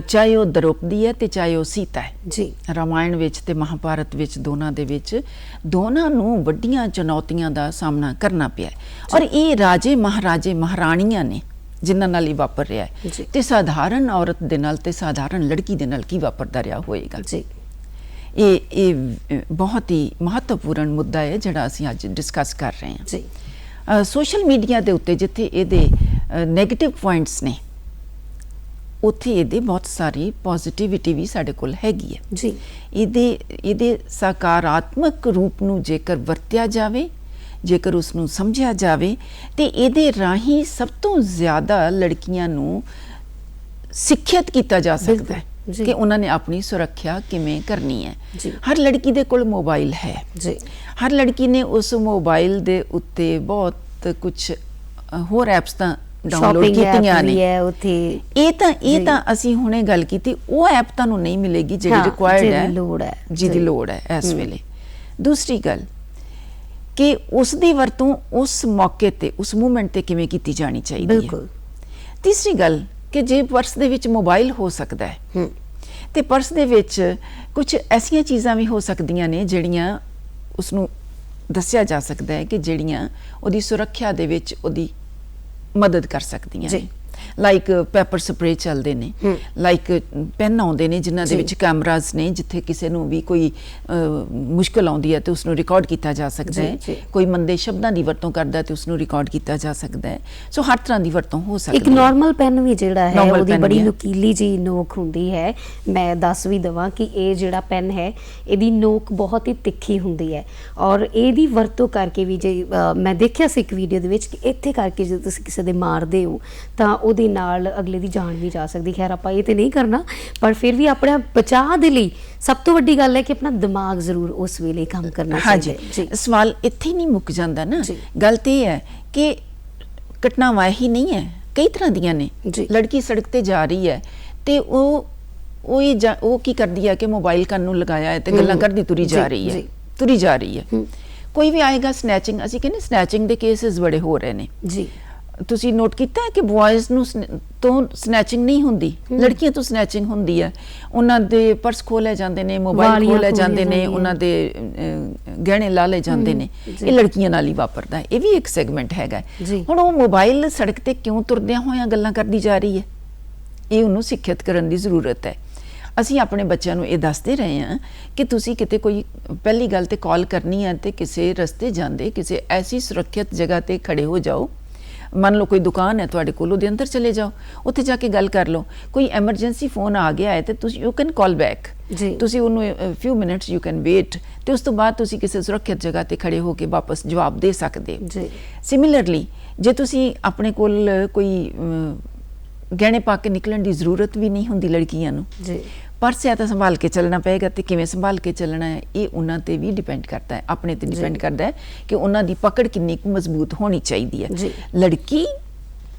ਚਾਹੇ ਉਹ ਦ੍ਰੋਪਦੀ ਹੈ ਤੇ ਚਾਹੇ ਉਹ ਸੀਤਾ ਹੈ ਜੀ, ਰਾਮਾਇਣ ਵਿੱਚ ਤੇ ਮਹਾਭਾਰਤ ਵਿੱਚ, ਦੋਨਾਂ ਦੇ ਵਿੱਚ ਦੋਨਾਂ ਨੂੰ ਵੱਡੀਆਂ ਚੁਣੌਤੀਆਂ ਦਾ ਸਾਹਮਣਾ ਕਰਨਾ ਪਿਆ। ਔਰ ਇਹ ਰਾਜੇ ਮਹਾਰਾਜੇ ਮਹਾਰਾਣੀਆਂ ਨੇ ਜਿਨ੍ਹਾਂ ਨਾਲ ਹੀ ਵਾਪਰ ਰਿਹਾ ਹੈ, ਤੇ ਸਾਧਾਰਨ ਔਰਤ ਦੇ ਨਾਲ ਤੇ ਸਾਧਾਰਨ ਲੜਕੀ ਦੇ ਨਾਲ ਕੀ ਵਾਪਰਦਾ ਰਿਹਾ ਹੋਏਗਾ। ਜੀ, ਇਹ ਬਹੁਤ ਹੀ ਮਹੱਤਵਪੂਰਨ ਮੁੱਦਾ ਹੈ ਜਿਹੜਾ ਅਸੀਂ ਅੱਜ ਡਿਸਕਸ ਕਰ ਰਹੇ ਹਾਂ। ਜੀ। ਸੋਸ਼ਲ ਮੀਡੀਆ ਦੇ ਉੱਤੇ ਜਿੱਥੇ ਇਹਦੇ ਨੈਗੇਟਿਵ ਪੁਆਇੰਟਸ ਨੇ, ਉੱਥੇ ਇਹਦੇ ਬਹੁਤ ਸਾਰੀ ਪੋਜ਼ਿਟਿਵਿਟੀ ਵੀ ਸਾਡੇ ਕੋਲ ਹੈਗੀ ਹੈ। ਜੀ। ਇਹਦੇ ਸਕਾਰਾਤਮਕ ਰੂਪ ਨੂੰ ਜੇਕਰ ਵਰਤਿਆ ਜਾਵੇ, ਜੇਕਰ ਉਸ ਨੂੰ ਸਮਝਿਆ ਜਾਵੇ, ਤੇ ਇਹਦੇ ਰਾਹੀਂ ਸਭ ਤੋਂ ਜ਼ਿਆਦਾ ਲੜਕੀਆਂ ਨੂੰ ਸਿੱਖਿਅਤ ਕੀਤਾ ਜਾ ਸਕਦਾ ਹੈ ਕਿ ਉਹਨਾਂ ਨੇ ਆਪਣੀ ਸੁਰੱਖਿਆ ਕਿਵੇਂ ਕਰਨੀ ਹੈ। ਹਰ ਲੜਕੀ ਦੇ ਕੋਲ ਮੋਬਾਈਲ ਹੈ ਜੀ। ਹਰ ਲੜਕੀ ਨੇ ਉਸ ਮੋਬਾਈਲ ਦੇ ਉੱਤੇ ਬਹੁਤ ਕੁਝ ਹੋਰ ਐਪਸ ਤਾਂ ਡਾਊਨਲੋਡ ਕੀਤੀਆਂ ਨੇ। ਇਹ ਤਾਂ ਅਸੀਂ ਹੁਣੇ ਗੱਲ ਕੀਤੀ, ਉਹ ਐਪ ਤੁਹਾਨੂੰ ਨਹੀਂ ਮਿਲੇਗੀ ਜਿਹੜੀ ਰਿਕੁਆਇਰਡ ਹੈ, ਜਿਹਦੀ ਲੋੜ ਹੈ ਇਸ ਵੇਲੇ। ਦੂਸਰੀ ਗੱਲ ਕਿ ਉਸ ਦੀ ਵਰਤੋਂ ਉਸ ਮੌਕੇ ਤੇ, ਉਸ ਮੂਵਮੈਂਟ ਤੇ ਕਿਵੇਂ ਕੀਤੀ ਜਾਣੀ ਚਾਹੀਦੀ ਹੈ। ਤੀਸਰੀ ਗੱਲ ਕਿ ਜੇ ਪਰਸ ਦੇ ਵਿੱਚ ਮੋਬਾਈਲ ਹੋ ਸਕਦਾ ਹੈ ਤੇ ਪਰਸ ਦੇ ਵਿੱਚ ਕੁਝ ਐਸੀਆਂ ਚੀਜ਼ਾਂ ਵੀ ਹੋ ਸਕਦੀਆਂ ਨੇ ਜਿਹੜੀਆਂ ਉਸਨੂੰ ਦੱਸਿਆ ਜਾ ਸਕਦਾ ਹੈ ਕਿ ਜਿਹੜੀਆਂ ਉਹਦੀ ਸੁਰੱਖਿਆ ਦੇ ਵਿੱਚ ਉਹਦੀ ਮਦਦ ਕਰ ਸਕਦੀਆਂ ਨੇ। ਲਾਈਕ ਪੈਪਰ ਸਪਰੇ ਚੱਲਦੇ ਨੇ, ਲਾਈਕ ਪੈਨ ਆਉਂਦੇ ਨੇ ਜਿਨ੍ਹਾਂ ਦੇ ਵਿੱਚ ਕੈਮਰਾਜ਼ ਨੇ, ਜਿੱਥੇ ਕਿਸੇ ਨੂੰ ਵੀ ਕੋਈ ਮੁਸ਼ਕਲ ਆਉਂਦੀ ਹੈ ਤੇ ਉਸਨੂੰ ਰਿਕਾਰਡ ਕੀਤਾ ਜਾ ਸਕਦਾ ਹੈ। ਕੋਈ ਮੰਦੇ ਸ਼ਬਦਾਂ ਦੀ ਵਰਤੋਂ ਕਰਦਾ ਤੇ ਉਸਨੂੰ ਰਿਕਾਰਡ ਕੀਤਾ ਜਾ ਸਕਦਾ ਹੈ। ਸੋ ਹਰ ਤਰ੍ਹਾਂ ਦੀ ਵਰਤੋਂ ਹੋ ਸਕਦੀ ਹੈ। ਇੱਕ ਨਾਰਮਲ ਪੈਨ ਵੀ ਜਿਹੜਾ ਹੈ ਉਹਦੀ ਬੜੀ ਨੁਕੀਲੀ ਜੀ ਨੋਕ ਹੁੰਦੀ ਹੈ। ਮੈਂ ਦੱਸ ਵੀ ਦਵਾਂ ਕਿ ਇਹ ਜਿਹੜਾ ਪੈਨ ਹੈ ਇਹਦੀ ਨੋਕ ਬਹੁਤ ਹੀ ਤਿੱਖੀ ਹੁੰਦੀ ਹੈ, ਔਰ ਇਹਦੀ ਵਰਤੋਂ ਕਰਕੇ ਵੀ, ਜੇ ਮੈਂ ਦੇਖਿਆ ਸੀ ਇੱਕ ਵੀਡੀਓ ਦੇ ਵਿੱਚ, ਕਿ ਇੱਥੇ ਕਰਕੇ ਜਦੋਂ ਤੁਸੀਂ ਕਿਸੇ ਦੇ ਮਾਰਦੇ ਹੋ ਤਾਂ ਉਹਦੇ ਨਾਲ ਅਗਲੇ ਦੀ ਜਾਨ ਵੀ ਜਾ ਸਕਦੀ। ਖੈਰ ਆਪਾਂ ਇਹ ਤੇ ਨਹੀਂ ਕਰਨਾ, ਪਰ ਫਿਰ ਵੀ ਆਪਣੇ ਬਚਾਅ ਦੇ ਲਈ ਸਭ ਤੋਂ ਵੱਡੀ ਗੱਲ ਹੈ ਕਿ ਆਪਣਾ ਦਿਮਾਗ ਜ਼ਰੂਰ ਉਸ ਵੇਲੇ ਕੰਮ ਕਰਨਾ ਚਾਹੀਦਾ ਹੈ। ਜੀ, ਸਵਾਲ ਇੱਥੇ ਨਹੀਂ ਮੁੱਕ ਜਾਂਦਾ ਨਾ। ਗੱਲ ਤੇ ਇਹ ਹੈ ਕਿ ਘਟਨਾਵਾਂ ਹੀ ਨਹੀਂ ਹੈ, ਕਈ ਤਰ੍ਹਾਂ ਦੀਆਂ ਨੇ। ਲੜਕੀ ਸੜਕ ਤੇ ਜਾ ਰਹੀ ਹੈ ਤੇ ਉਹ ਕੀ ਕਰਦੀ ਹੈ ਕਿ ਮੋਬਾਈਲ ਕੰਨ ਨੂੰ ਲਗਾਇਆ ਹੈ ਤੇ ਗੱਲਾਂ ਕਰਦੀ ਤੁਰੀ ਜਾ ਰਹੀ ਹੈ। ਕੋਈ ਵੀ ਆਏਗਾ ਸਨੈਚਿੰਗ, ਅਸੀਂ ਕਹਿੰਦੇ ਸਨੈਚਿੰਗ ਦੇ ਕੇਸਿਸ ਬੜੇ ਹੋ ਰਹੇ ਨੇ ਜੀ। ਤੁਸੀਂ ਨੋਟ ਕੀਤਾ ਹੈ ਕਿ ਬॉयਜ਼ ਨੂੰ ਤੋਂ ਸਨੈਚਿੰਗ ਨਹੀਂ ਹੁੰਦੀ, ਲੜਕੀਆਂ ਤੋਂ ਸਨੈਚਿੰਗ ਹੁੰਦੀ ਹੈ। ਉਹਨਾਂ ਦੇ ਪਰਸ ਖੋਲੇ ਜਾਂਦੇ ਨੇ, ਮੋਬਾਈਲ ਖੋਲੇ ਜਾਂਦੇ ਨੇ, ਉਹਨਾਂ ਦੇ ਗਹਿਣੇ ਲਾ ਲਏ ਜਾਂਦੇ ਨੇ। ਇਹ ਲੜਕੀਆਂ ਨਾਲ ਹੀ ਵਾਪਰਦਾ ਹੈ। ਇਹ ਵੀ ਇੱਕ ਸੈਗਮੈਂਟ ਹੈਗਾ। ਹੁਣ ਉਹ ਮੋਬਾਈਲ ਸੜਕ ਤੇ ਕਿਉਂ ਤੁਰਦਿਆਂ ਹੋਇਆਂ ਗੱਲਾਂ ਕਰਦੀ ਜਾ ਰਹੀ ਹੈ, ਇਹ ਉਹਨੂੰ ਸਿੱਖਿਅਤ ਕਰਨ ਦੀ ਜ਼ਰੂਰਤ ਹੈ। ਅਸੀਂ ਆਪਣੇ ਬੱਚਿਆਂ ਨੂੰ ਇਹ ਦੱਸਦੇ ਰਹੇ ਹਾਂ ਕਿ ਤੁਸੀਂ ਕਿਤੇ ਕੋਈ ਪਹਿਲੀ ਗੱਲ ਤੇ ਕਾਲ ਕਰਨੀ ਹੈ ਤੇ ਕਿਸੇ ਰਸਤੇ ਜਾਂਦੇ ਕਿਸੇ ਐਸੀ ਸੁਰੱਖਿਅਤ ਜਗ੍ਹਾ ਤੇ ਖੜੇ ਹੋ ਜਾਓ। ਮੰਨ ਲਓ ਕੋਈ ਦੁਕਾਨ ਹੈ ਤੁਹਾਡੇ ਕੋਲ, ਉਹਦੇ ਅੰਦਰ ਚਲੇ ਜਾਓ, ਉੱਥੇ ਜਾ ਕੇ ਗੱਲ ਕਰ ਲਓ। ਕੋਈ ਐਮਰਜੈਂਸੀ ਫੋਨ ਆ ਗਿਆ ਹੈ ਤੇ ਤੁਸੀਂ ਯੂ ਕੈਨ ਕਾਲ ਬੈਕ, ਤੁਸੀਂ ਉਹਨੂੰ few minutes you can wait, ਤੇ ਉਸ ਤੋਂ ਬਾਅਦ ਤੁਸੀਂ ਕਿਸੇ ਸੁਰੱਖਿਅਤ ਜਗ੍ਹਾ ਤੇ ਖੜੇ ਹੋ ਕੇ ਵਾਪਸ ਜਵਾਬ ਦੇ ਸਕਦੇ ਹੋ। ਸਿਮਿਲਰਲੀ ਜੇ ਤੁਸੀਂ ਆਪਣੇ ਕੋਲ ਕੋਈ ਗਹਿਣੇ ਪਾ ਕੇ ਨਿਕਲਣ ਦੀ ਜ਼ਰੂਰਤ ਵੀ ਨਹੀਂ ਹੁੰਦੀ ਲੜਕੀਆਂ ਨੂੰ, ਪਰਸ ਹੈ ਤਾਂ ਸੰਭਾਲ ਕੇ ਚੱਲਣਾ ਪਏਗਾ, ਤੇ ਕਿਵੇਂ ਸੰਭਾਲ ਕੇ ਚੱਲਣਾ ਹੈ ਇਹ ਉਹਨਾਂ ਤੇ ਵੀ ਡਿਪੈਂਡ ਕਰਦਾ ਹੈ, ਆਪਣੇ ਤੇ ਡਿਪੈਂਡ ਕਰਦਾ ਹੈ ਕਿ ਉਹਨਾਂ ਦੀ ਪਕੜ ਕਿੰਨੀ ਕੁ ਮਜ਼ਬੂਤ ਹੋਣੀ ਚਾਹੀਦੀ ਹੈ। ਲੜਕੀ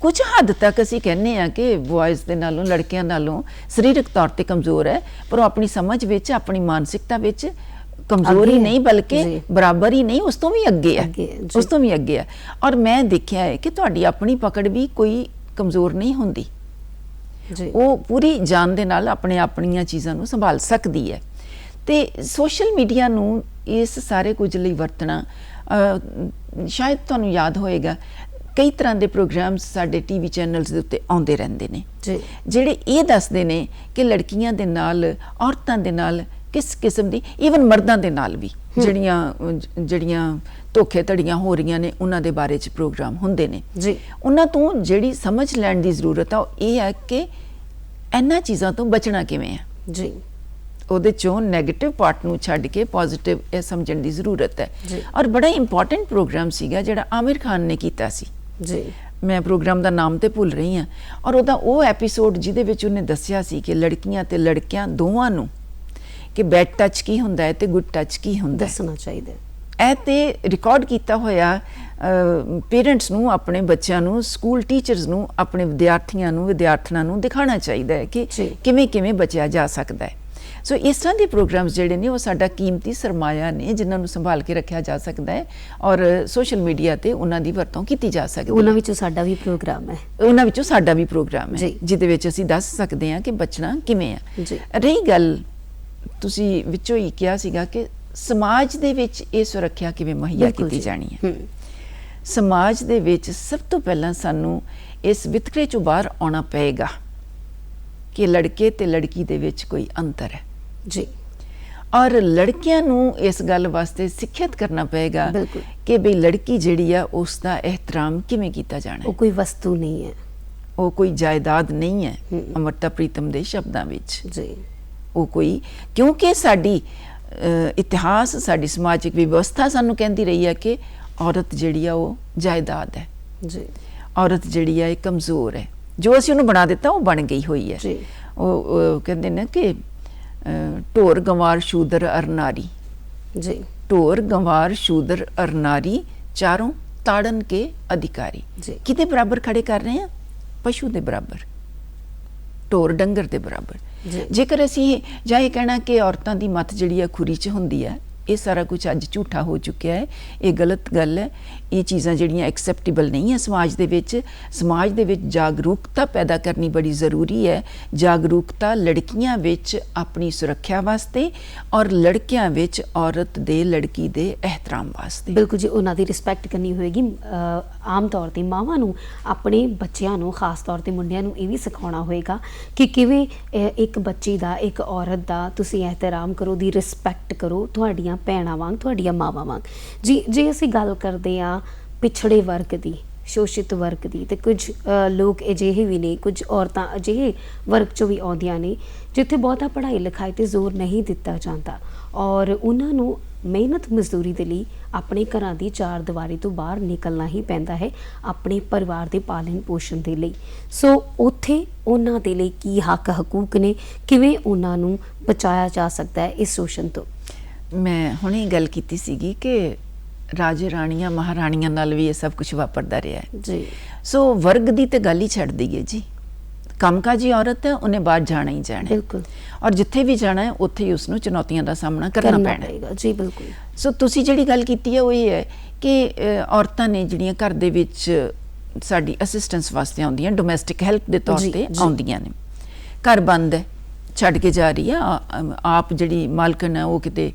ਕੁਝ ਹੱਦ ਤੱਕ ਅਸੀਂ ਕਹਿੰਦੇ ਆ ਕਿ ਬॉयਜ਼ ਦੇ ਨਾਲੋਂ ਲੜਕਿਆਂ ਨਾਲੋਂ ਸਰੀਰਕ ਤੌਰ ਤੇ ਕਮਜ਼ੋਰ ਹੈ, ਪਰ ਉਹ ਆਪਣੀ ਸਮਝ ਵਿੱਚ, ਆਪਣੀ ਮਾਨਸਿਕਤਾ ਵਿੱਚ ਕਮਜ਼ੋਰ ਹੀ ਨਹੀਂ ਬਲਕਿ ਬਰਾਬਰ ਹੀ ਨਹੀਂ, ਉਸ ਤੋਂ ਵੀ ਅੱਗੇ ਹੈ, ਉਸ ਤੋਂ ਵੀ ਅੱਗੇ ਹੈ। ਔਰ ਮੈਂ ਦੇਖਿਆ ਹੈ ਕਿ ਤੁਹਾਡੀ ਆਪਣੀ ਪਕੜ ਵੀ ਕੋਈ ਕਮਜ਼ੋਰ ਨਹੀਂ ਹੁੰਦੀ, ਉਹ ਪੂਰੀ ਜਾਨ ਦੇ ਨਾਲ ਆਪਣੀਆਂ ਚੀਜ਼ਾਂ ਨੂੰ ਸੰਭਾਲ ਸਕਦੀ ਹੈ। ਤੇ ਸੋਸ਼ਲ ਮੀਡੀਆ ਨੂੰ ਇਸ ਸਾਰੇ ਕੁਝ ਲਈ ਵਰਤਣਾ, ਸ਼ਾਇਦ ਤੁਹਾਨੂੰ ਯਾਦ ਹੋਏਗਾ ਕਈ ਤਰ੍ਹਾਂ ਦੇ ਪ੍ਰੋਗਰਾਮਸ ਸਾਡੇ ਟੀਵੀ ਚੈਨਲਸ ਦੇ ਉੱਤੇ ਆਉਂਦੇ ਰਹਿੰਦੇ ਨੇ ਜਿਹੜੇ ਇਹ ਦੱਸਦੇ ਨੇ ਕਿ ਲੜਕੀਆਂ ਦੇ ਨਾਲ, ਔਰਤਾਂ ਦੇ ਨਾਲ ਕਿਸ ਕਿਸਮ ਦੀ, ਈਵਨ ਮਰਦਾਂ ਦੇ ਨਾਲ ਵੀ ਜਿਹੜੀਆਂ ਧੋਖੇ ਧੜੀਆਂ ਹੋ ਰਹੀਆਂ ਨੇ ਉਹਨਾਂ ਦੇ ਬਾਰੇ 'ਚ ਪ੍ਰੋਗਰਾਮ ਹੁੰਦੇ ਨੇ। ਉਹਨਾਂ ਤੋਂ ਜਿਹੜੀ ਸਮਝ ਲੈਣ ਦੀ ਜ਼ਰੂਰਤ ਆ ਉਹ ਇਹ ਹੈ ਕਿ ਇਹਨਾਂ ਚੀਜ਼ਾਂ ਤੋਂ ਬਚਣਾ ਕਿਵੇਂ ਹੈ, ਉਹਦੇ ਚੋਂ ਨੈਗੇਟਿਵ ਪਾਰਟ ਨੂੰ ਛੱਡ ਕੇ ਪੋਜ਼ਿਟਿਵ ਇਹ ਸਮਝਣ ਦੀ ਜ਼ਰੂਰਤ ਹੈ। ਔਰ ਬੜਾ ਇੰਪੋਰਟੈਂਟ ਪ੍ਰੋਗਰਾਮ ਸੀਗਾ ਜਿਹੜਾ ਆਮਿਰ ਖਾਨ ਨੇ ਕੀਤਾ ਸੀ, ਮੈਂ ਪ੍ਰੋਗਰਾਮ ਦਾ ਨਾਮ ਤੇ ਭੁੱਲ ਰਹੀ ਹਾਂ, ਔਰ ਉਹਦਾ ਉਹ ਐਪੀਸੋਡ ਜਿਹਦੇ ਵਿੱਚ ਉਹਨੇ ਦੱਸਿਆ ਸੀ ਕਿ ਲੜਕੀਆਂ ਤੇ ਲੜਕਿਆਂ ਦੋਵਾਂ ਨੂੰ ਕਿ ਬੈਡ ਟੱਚ ਕੀ ਹੁੰਦਾ ਹੈ ਤੇ ਗੁੱਡ ਟੱਚ ਕੀ ਹੁੰਦਾ ਹੈ, ਦੱਸਣਾ ਚਾਹੀਦਾ। ਇਹ ਤੇ ਰਿਕਾਰਡ ਕੀਤਾ ਹੋਇਆ ਪੇਰੈਂਟਸ ਨੂੰ, ਆਪਣੇ ਬੱਚਿਆਂ ਨੂੰ, ਸਕੂਲ ਟੀਚਰਸ ਨੂੰ, ਆਪਣੇ ਵਿਦਿਆਰਥੀਆਂ ਨੂੰ, ਵਿਦਿਆਰਥਣਾਂ ਨੂੰ ਦਿਖਾਉਣਾ ਚਾਹੀਦਾ ਹੈ ਕਿ ਕਿਵੇਂ ਕਿਵੇਂ ਬਚਿਆ ਜਾ ਸਕਦਾ ਹੈ। ਸੋ ਇਸ ਤਰ੍ਹਾਂ ਦੇ ਪ੍ਰੋਗਰਾਮਸ ਜਿਹੜੇ ਨੇ ਉਹ ਸਾਡਾ ਕੀਮਤੀ ਸਰਮਾਇਆ ਨੇ ਜਿਨ੍ਹਾਂ ਨੂੰ ਸੰਭਾਲ ਕੇ ਰੱਖਿਆ ਜਾ ਸਕਦਾ ਹੈ ਔਰ ਸੋਸ਼ਲ ਮੀਡੀਆ ਤੇ ਉਹਨਾਂ ਦੀ ਵਰਤੋਂ ਕੀਤੀ ਜਾ ਸਕਦੀ ਹੈ। ਉਹਨਾਂ ਵਿੱਚੋਂ ਸਾਡਾ ਵੀ ਪ੍ਰੋਗਰਾਮ ਹੈ, ਉਹਨਾਂ ਵਿੱਚੋਂ ਸਾਡਾ ਵੀ ਪ੍ਰੋਗਰਾਮ ਹੈ ਜਿਹਦੇ ਵਿੱਚ ਅਸੀਂ ਦੱਸ ਸਕਦੇ ਹਾਂ ਕਿ ਬਚਣਾ ਕਿਵੇਂ ਹੈ। ਰਹੀ ਗੱਲ, ਤੁਸੀਂ ਵਿੱਚੋਂ ਹੀ ਕਿਹਾ ਸੀਗਾ ਕਿ ਸਮਾਜ ਦੇ ਵਿੱਚ ਇਹ ਸੁਰੱਖਿਆ ਕਿਵੇਂ ਮੁਹੱਈਆ ਕੀਤੀ ਜਾਣੀ ਹੈ। ਸਮਾਜ ਦੇ ਵਿੱਚ ਸਭ ਤੋਂ ਪਹਿਲਾਂ ਸਾਨੂੰ ਇਸ ਵਿਤਕਰੇ ਚੋਂ ਬਾਹਰ ਆਉਣਾ ਪਏਗਾ ਕਿ ਲੜਕੇ ਤੇ ਲੜਕੀ ਦੇ ਵਿੱਚ ਕੋਈ ਅੰਤਰ ਹੈ ਔਰ ਲੜਕਿਆਂ ਨੂੰ ਇਸ ਗੱਲ ਵਾਸਤੇ ਸਿੱਖਿਅਤ ਕਰਨਾ ਪਏਗਾ ਕਿ ਬਈ ਲੜਕੀ ਜਿਹੜੀ ਆ ਉਸ ਦਾ ਇਹਤਰਾਮ ਕਿਵੇਂ ਕੀਤਾ ਜਾਣਾ ਹੈ। ਉਹ ਕੋਈ ਵਸਤੂ ਨਹੀਂ ਹੈ, ਉਹ ਕੋਈ ਜਾਇਦਾਦ ਨਹੀਂ ਹੈ ਅਮਰਤਾ ਪ੍ਰੀਤਮ ਦੇ ਸ਼ਬਦਾਂ ਵਿੱਚ। ਉਹ ਕੋਈ, ਕਿਉਂਕਿ ਸਾਡੀ ਇਤਿਹਾਸ, ਸਾਡੀ ਸਮਾਜਿਕ ਵਿਵਸਥਾ ਸਾਨੂੰ ਕਹਿੰਦੀ ਰਹੀ ਹੈ ਕਿ ਔਰਤ ਜਿਹੜੀ ਆ ਉਹ ਜਾਇਦਾਦ ਹੈ, ਔਰਤ ਜਿਹੜੀ ਆ ਇਹ ਕਮਜ਼ੋਰ ਹੈ। ਜੋ ਅਸੀਂ ਉਹਨੂੰ ਬਣਾ ਦਿੱਤਾ ਉਹ ਬਣ ਗਈ ਹੋਈ ਹੈ। ਉਹ ਕਹਿੰਦੇ ਨੇ ਕਿ ਢੋਰ ਗੰਵਾਰ ਸ਼ੂਦਰ ਅਰ ਨਾਰੀ, ਢੋਰ ਗੰਵਾਰ ਸ਼ੂਦਰ ਅਰ ਨਾਰੀ ਚਾਰੋਂ ਤਾੜਨ ਕੇ ਅਧਿਕਾਰੀ। ਕਿਤੇ ਬਰਾਬਰ ਖੜੇ ਕਰ ਰਹੇ ਹਾਂ? ਪਸ਼ੂ ਦੇ ਬਰਾਬਰ, ਢੋਰ ਡੰਗਰ ਦੇ ਬਰਾਬਰ। ਜੇਕਰ ਅਸੀਂ ਜਾਂ ਇਹ ਕਹਿਣਾ ਕਿ ਔਰਤਾਂ ਦੀ ਮੱਤ ਜਿਹੜੀ ਆ ਖੁਰੀ 'ਚ ਹੁੰਦੀ ਹੈ, ਇਹ ਸਾਰਾ ਕੁਝ ਅੱਜ ਝੂਠਾ ਹੋ ਚੁੱਕਿਆ ਹੈ, ਇਹ ਗਲਤ ਗੱਲ ਹੈ। ਇਹ ਚੀਜ਼ਾਂ ਜਿਹੜੀਆਂ ਐਕਸੈਪਟੇਬਲ ਨਹੀਂ ਹੈ ਸਮਾਜ ਦੇ ਵਿੱਚ। ਸਮਾਜ ਦੇ ਵਿੱਚ ਜਾਗਰੂਕਤਾ ਪੈਦਾ ਕਰਨੀ ਬੜੀ ਜ਼ਰੂਰੀ ਹੈ। ਜਾਗਰੂਕਤਾ ਲੜਕੀਆਂ ਵਿੱਚ ਆਪਣੀ ਸੁਰੱਖਿਆ ਵਾਸਤੇ ਔਰ ਲੜਕਿਆਂ ਵਿੱਚ ਔਰਤ ਦੇ, ਲੜਕੀ ਦੇ ਇਹਤਰਾਮ ਵਾਸਤੇ। ਬਿਲਕੁਲ ਜੀ, ਉਹਨਾਂ ਦੀ ਰਿਸਪੈਕਟ ਕਰਨੀ ਹੋਏਗੀ। ਆਮ ਤੌਰ ਤੇ ਮਾਵਾਂ ਨੂੰ ਆਪਣੇ ਬੱਚਿਆਂ ਨੂੰ, ਖਾਸ ਤੌਰ ਤੇ ਮੁੰਡਿਆਂ ਨੂੰ ਇਹ ਵੀ ਸਿਖਾਉਣਾ ਹੋਏਗਾ ਕਿ ਕਿਵੇਂ ਇੱਕ ਬੱਚੀ ਦਾ, ਇੱਕ ਔਰਤ ਦਾ ਤੁਸੀਂ ਇਹਤਰਾਮ ਕਰੋ, ਦੀ ਰਿਸਪੈਕਟ ਕਰੋ, ਤੁਹਾਡੀਆਂ ਭੈਣਾਂ ਵਾਂਗ, ਤੁਹਾਡੀਆਂ ਮਾਵਾਂ ਵਾਂਗ। ਜੇ ਅਸੀਂ ਗੱਲ ਕਰਦੇ ਹਾਂ ਪਿਛੜੇ ਵਰਗ ਦੀ, ਸ਼ੋਸ਼ਿਤ ਵਰਗ ਦੀ, ਤੇ ਕੁਝ ਲੋਕ ਅਜਿਹੇ ਵੀ ਨੇ, ਕੁਝ ਔਰਤਾਂ ਅਜਿਹੇ ਵਰਗ 'ਚੋਂ ਵੀ ਆਉਂਦੀਆਂ ਨੇ ਜਿੱਥੇ ਬਹੁਤਾ ਪੜ੍ਹਾਈ ਲਿਖਾਈ 'ਤੇ ਜ਼ੋਰ ਨਹੀਂ ਦਿੱਤਾ ਜਾਂਦਾ ਔਰ ਉਹਨਾਂ ਨੂੰ ਮਿਹਨਤ ਮਜ਼ਦੂਰੀ ਦੇ ਲਈ ਆਪਣੇ ਘਰਾਂ ਦੀ ਚਾਰ ਦੀਵਾਰੀ ਤੋਂ ਬਾਹਰ ਨਿਕਲਣਾ ਹੀ ਪੈਂਦਾ ਹੈ ਆਪਣੇ ਪਰਿਵਾਰ ਦੇ ਪਾਲਣ ਪੋਸ਼ਣ ਦੇ ਲਈ। ਸੋ ਉੱਥੇ ਉਹਨਾਂ ਦੇ ਲਈ ਕੀ ਹੱਕ ਹਕੂਕ ਨੇ, ਕਿਵੇਂ ਉਹਨਾਂ ਨੂੰ ਬਚਾਇਆ ਜਾ ਸਕਦਾ ਹੈ ਇਸ ਸ਼ੋਸ਼ਣ ਤੋਂ? ਮੈਂ ਹੁਣੇ ਗੱਲ ਕੀਤੀ ਸੀਗੀ ਕਿ ਰਾਜੇ ਰਾਣੀਆਂ ਮਹਾਰਾਣੀਆਂ ਨਾਲ ਵੀ ਇਹ ਸਭ ਕੁਝ ਵਾਪਰਦਾ ਰਿਹਾ ਹੈ। ਸੋ ਵਰਗ ਦੀ ਤੇ ਗੱਲ ਹੀ ਛੱਡ ਦਈਏ ਜੀ, ਕੰਮਕਾਜੀ ਔਰਤ ਹੈ, ਉਹਨੇ ਬਾਹਰ ਜਾਣਾ ਹੀ ਜਾਣਾ। ਬਿਲਕੁਲ। ਔਰ ਜਿੱਥੇ ਵੀ ਜਾਣਾ ਹੈ ਉੱਥੇ ਹੀ ਉਸਨੂੰ ਚੁਣੌਤੀਆਂ ਦਾ ਸਾਹਮਣਾ ਕਰਨਾ ਪੈਣਾ ਜੀ। ਬਿਲਕੁਲ। ਸੋ ਤੁਸੀਂ ਜਿਹੜੀ ਗੱਲ ਕੀਤੀ ਹੈ ਉਹ ਇਹ ਹੈ ਕਿ ਔਰਤਾਂ ਨੇ ਜਿਹੜੀਆਂ ਘਰ ਦੇ ਵਿੱਚ ਸਾਡੀ ਅਸਿਸਟੈਂਸ ਵਾਸਤੇ ਆਉਂਦੀਆਂ, ਡੋਮੈਸਟਿਕ ਹੈਲਪ ਦੇ ਤੌਰ ਤੇ ਆਉਂਦੀਆਂ ਨੇ, ਘਰ ਬੰਦ ਹੈ, ਛੱਡ ਕੇ ਜਾ ਰਹੀ ਹੈ, ਆਪ ਜਿਹੜੀ ਮਾਲਕਣ ਹੈ ਉਹ ਕਿਤੇ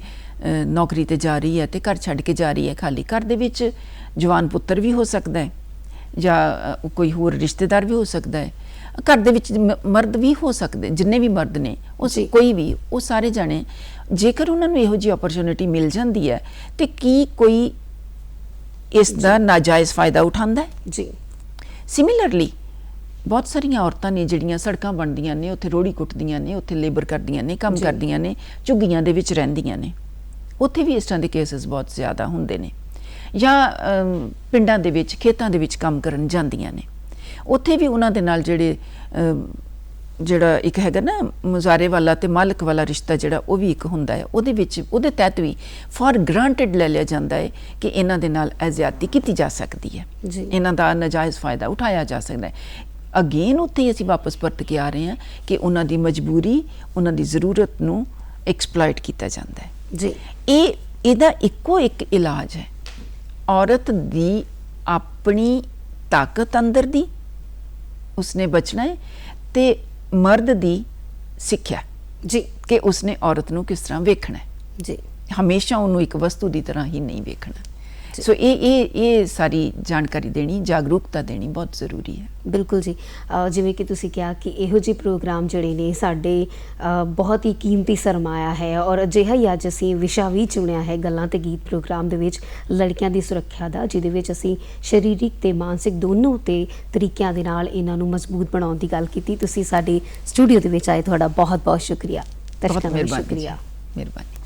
ਨੌਕਰੀ ਤੇ ਜਾ ਰਹੀ ਹੈ ਤੇ ਘਰ ਛੱਡ ਕੇ ਜਾ ਰਹੀ ਹੈ ਖਾਲੀ। ਘਰ ਦੇ ਵਿੱਚ ਜਵਾਨ ਪੁੱਤਰ ਵੀ ਹੋ ਸਕਦਾ ਹੈ ਜਾਂ ਕੋਈ ਹੋਰ ਰਿਸ਼ਤੇਦਾਰ ਵੀ ਹੋ ਸਕਦਾ ਹੈ, ਘਰ ਦੇ ਵਿੱਚ ਮਰਦ ਵੀ ਹੋ ਸਕਦੇ, ਜਿੰਨੇ ਵੀ ਮਰਦ ਨੇ ਉਹ ਕੋਈ ਵੀ, ਉਹ ਸਾਰੇ ਜਾਣੇ ਜੇਕਰ ਉਹਨਾਂ ਨੂੰ ਇਹੋ ਜਿਹੀ ਓਪਰਚੁਨਿਟੀ ਮਿਲ ਜਾਂਦੀ ਹੈ ਤੇ ਕੀ ਕੋਈ ਇਸ ਦਾ ਨਾਜਾਇਜ਼ ਫਾਇਦਾ ਉਠਾਉਂਦਾ ਹੈ? ਜੀ। ਸਿਮਿਲਰਲੀ ਬਹੁਤ ਸਾਰੀਆਂ ਔਰਤਾਂ ਨੇ ਜਿਹੜੀਆਂ ਸੜਕਾਂ ਬਣਦੀਆਂ ਨੇ, ਉੱਥੇ ਰੋੜੀ ਕੁੱਟਦੀਆਂ ਨੇ, ਉੱਥੇ ਲੇਬਰ ਕਰਦੀਆਂ ਨੇ, ਕੰਮ ਕਰਦੀਆਂ ਨੇ, ਝੁੱਗੀਆਂ ਦੇ ਵਿੱਚ ਰਹਿੰਦੀਆਂ ਨੇ, ਉੱਥੇ ਵੀ ਇਸ ਤਰ੍ਹਾਂ ਦੇ ਕੇਸਿਸ ਬਹੁਤ ਜ਼ਿਆਦਾ ਹੁੰਦੇ ਨੇ। ਜਾਂ ਪਿੰਡਾਂ ਦੇ ਵਿੱਚ, ਖੇਤਾਂ ਦੇ ਵਿੱਚ ਕੰਮ ਕਰਨ ਜਾਂਦੀਆਂ ਨੇ, ਉੱਥੇ ਵੀ ਉਹਨਾਂ ਦੇ ਨਾਲ ਜਿਹੜੇ ਜਿਹੜਾ ਇੱਕ ਹੈਗਾ ਨਾ ਮੁਜ਼ਾਰੇ ਵਾਲਾ ਤੇ ਮਾਲਕ ਵਾਲਾ ਰਿਸ਼ਤਾ ਜਿਹੜਾ ਉਹ ਵੀ ਇੱਕ ਹੁੰਦਾ ਹੈ, ਉਹਦੇ ਵਿੱਚ ਉਹਦੇ ਤਹਿਤ ਵੀ ਫॉर ਗ੍ਰਾਂਟਡ ਲੈ ਲਿਆ ਜਾਂਦਾ ਹੈ ਕਿ ਇਹਨਾਂ ਦੇ ਨਾਲ ਇਹ ਜ਼ਿਆਦਤੀ ਕੀਤੀ ਜਾ ਸਕਦੀ ਹੈ, ਜੀ। ਇਹਨਾਂ ਦਾ ਨਾਜਾਇਜ਼ ਫਾਇਦਾ ਉਠਾਇਆ ਜਾ ਸਕਦਾ ਹੈ। ਅਗੇਨ ਉੱਥੇ ਹੀ ਅਸੀਂ ਵਾਪਸ ਪਰਤ ਕੇ ਆ ਰਹੇ ਹਾਂ ਕਿ ਉਹਨਾਂ ਦੀ ਮਜਬੂਰੀ, ਉਹਨਾਂ ਦੀ ਜ਼ਰੂਰਤ ਨੂੰ ਐਕਸਪਲੋਇਟ ਕੀਤਾ ਜਾਂਦਾ ਹੈ। ਜੀ ਇਹਦਾ ਇੱਕੋ ਇੱਕ ਇਲਾਜ ਹੈ, ਔਰਤ ਦੀ ਆਪਣੀ ਤਾਕਤ ਅੰਦਰ ਦੀ ਉਸਨੇ ਬਚਣਾ ਹੈ ਤੇ ਮਰਦ ਦੀ ਸਿੱਖਿਆ ਜੀ ਕਿ ਉਸਨੇ ਔਰਤ ਨੂੰ ਕਿਸ ਤਰ੍ਹਾਂ ਵੇਖਣਾ ਹੈ, ਜੀ ਹਮੇਸ਼ਾ ਉਹਨੂੰ ਇੱਕ ਵਸਤੂ ਦੀ ਤਰ੍ਹਾਂ ਹੀ ਨਹੀਂ ਵੇਖਣਾ। ਸੋ ਇਹ ਸਾਰੀ ਜਾਣਕਾਰੀ ਦੇਣੀ, ਜਾਗਰੂਕਤਾ ਦੇਣੀ ਬਹੁਤ ਜ਼ਰੂਰੀ ਹੈ। ਬਿਲਕੁਲ ਜੀ। ਜਿਵੇਂ ਕਿ ਤੁਸੀਂ ਕਿਹਾ ਕਿ ਇਹੋ ਜਿਹੇ ਪ੍ਰੋਗਰਾਮ ਜਿਹੜੇ ਨੇ ਸਾਡੇ ਬਹੁਤ ਹੀ ਕੀਮਤੀ ਸਰਮਾਇਆ ਹੈ, ਔਰ ਅਜਿਹਾ ਹੀ ਅੱਜ ਅਸੀਂ ਵਿਸ਼ਾ ਵੀ ਚੁਣਿਆ ਹੈ ਗੱਲਾਂ ਤੇ ਗੀਤ ਪ੍ਰੋਗਰਾਮ ਦੇ ਵਿੱਚ, ਲੜਕੀਆਂ ਦੀ ਸੁਰੱਖਿਆ ਦਾ, ਜਿਹਦੇ ਵਿੱਚ ਅਸੀਂ ਸਰੀਰਕ ਤੇ ਮਾਨਸਿਕ ਦੋਨੋਂ ਤੇ ਤਰੀਕਿਆਂ ਦੇ ਨਾਲ ਇਹਨਾਂ ਨੂੰ ਮਜ਼ਬੂਤ ਬਣਾਉਣ ਦੀ ਗੱਲ ਕੀਤੀ। ਤੁਸੀਂ ਸਾਡੇ ਸਟੂਡੀਓ ਦੇ ਵਿੱਚ ਆਏ, ਤੁਹਾਡਾ ਬਹੁਤ ਬਹੁਤ ਸ਼ੁਕਰੀਆ। ਬਹੁਤ ਦਰਸ਼ਕਾਂ ਦਾ ਵੀ ਮਿਹਰਬਾਨੀ ਜੀ, ਸ਼ੁਕਰੀਆ। ਮਿਹਰਬਾਨੀ।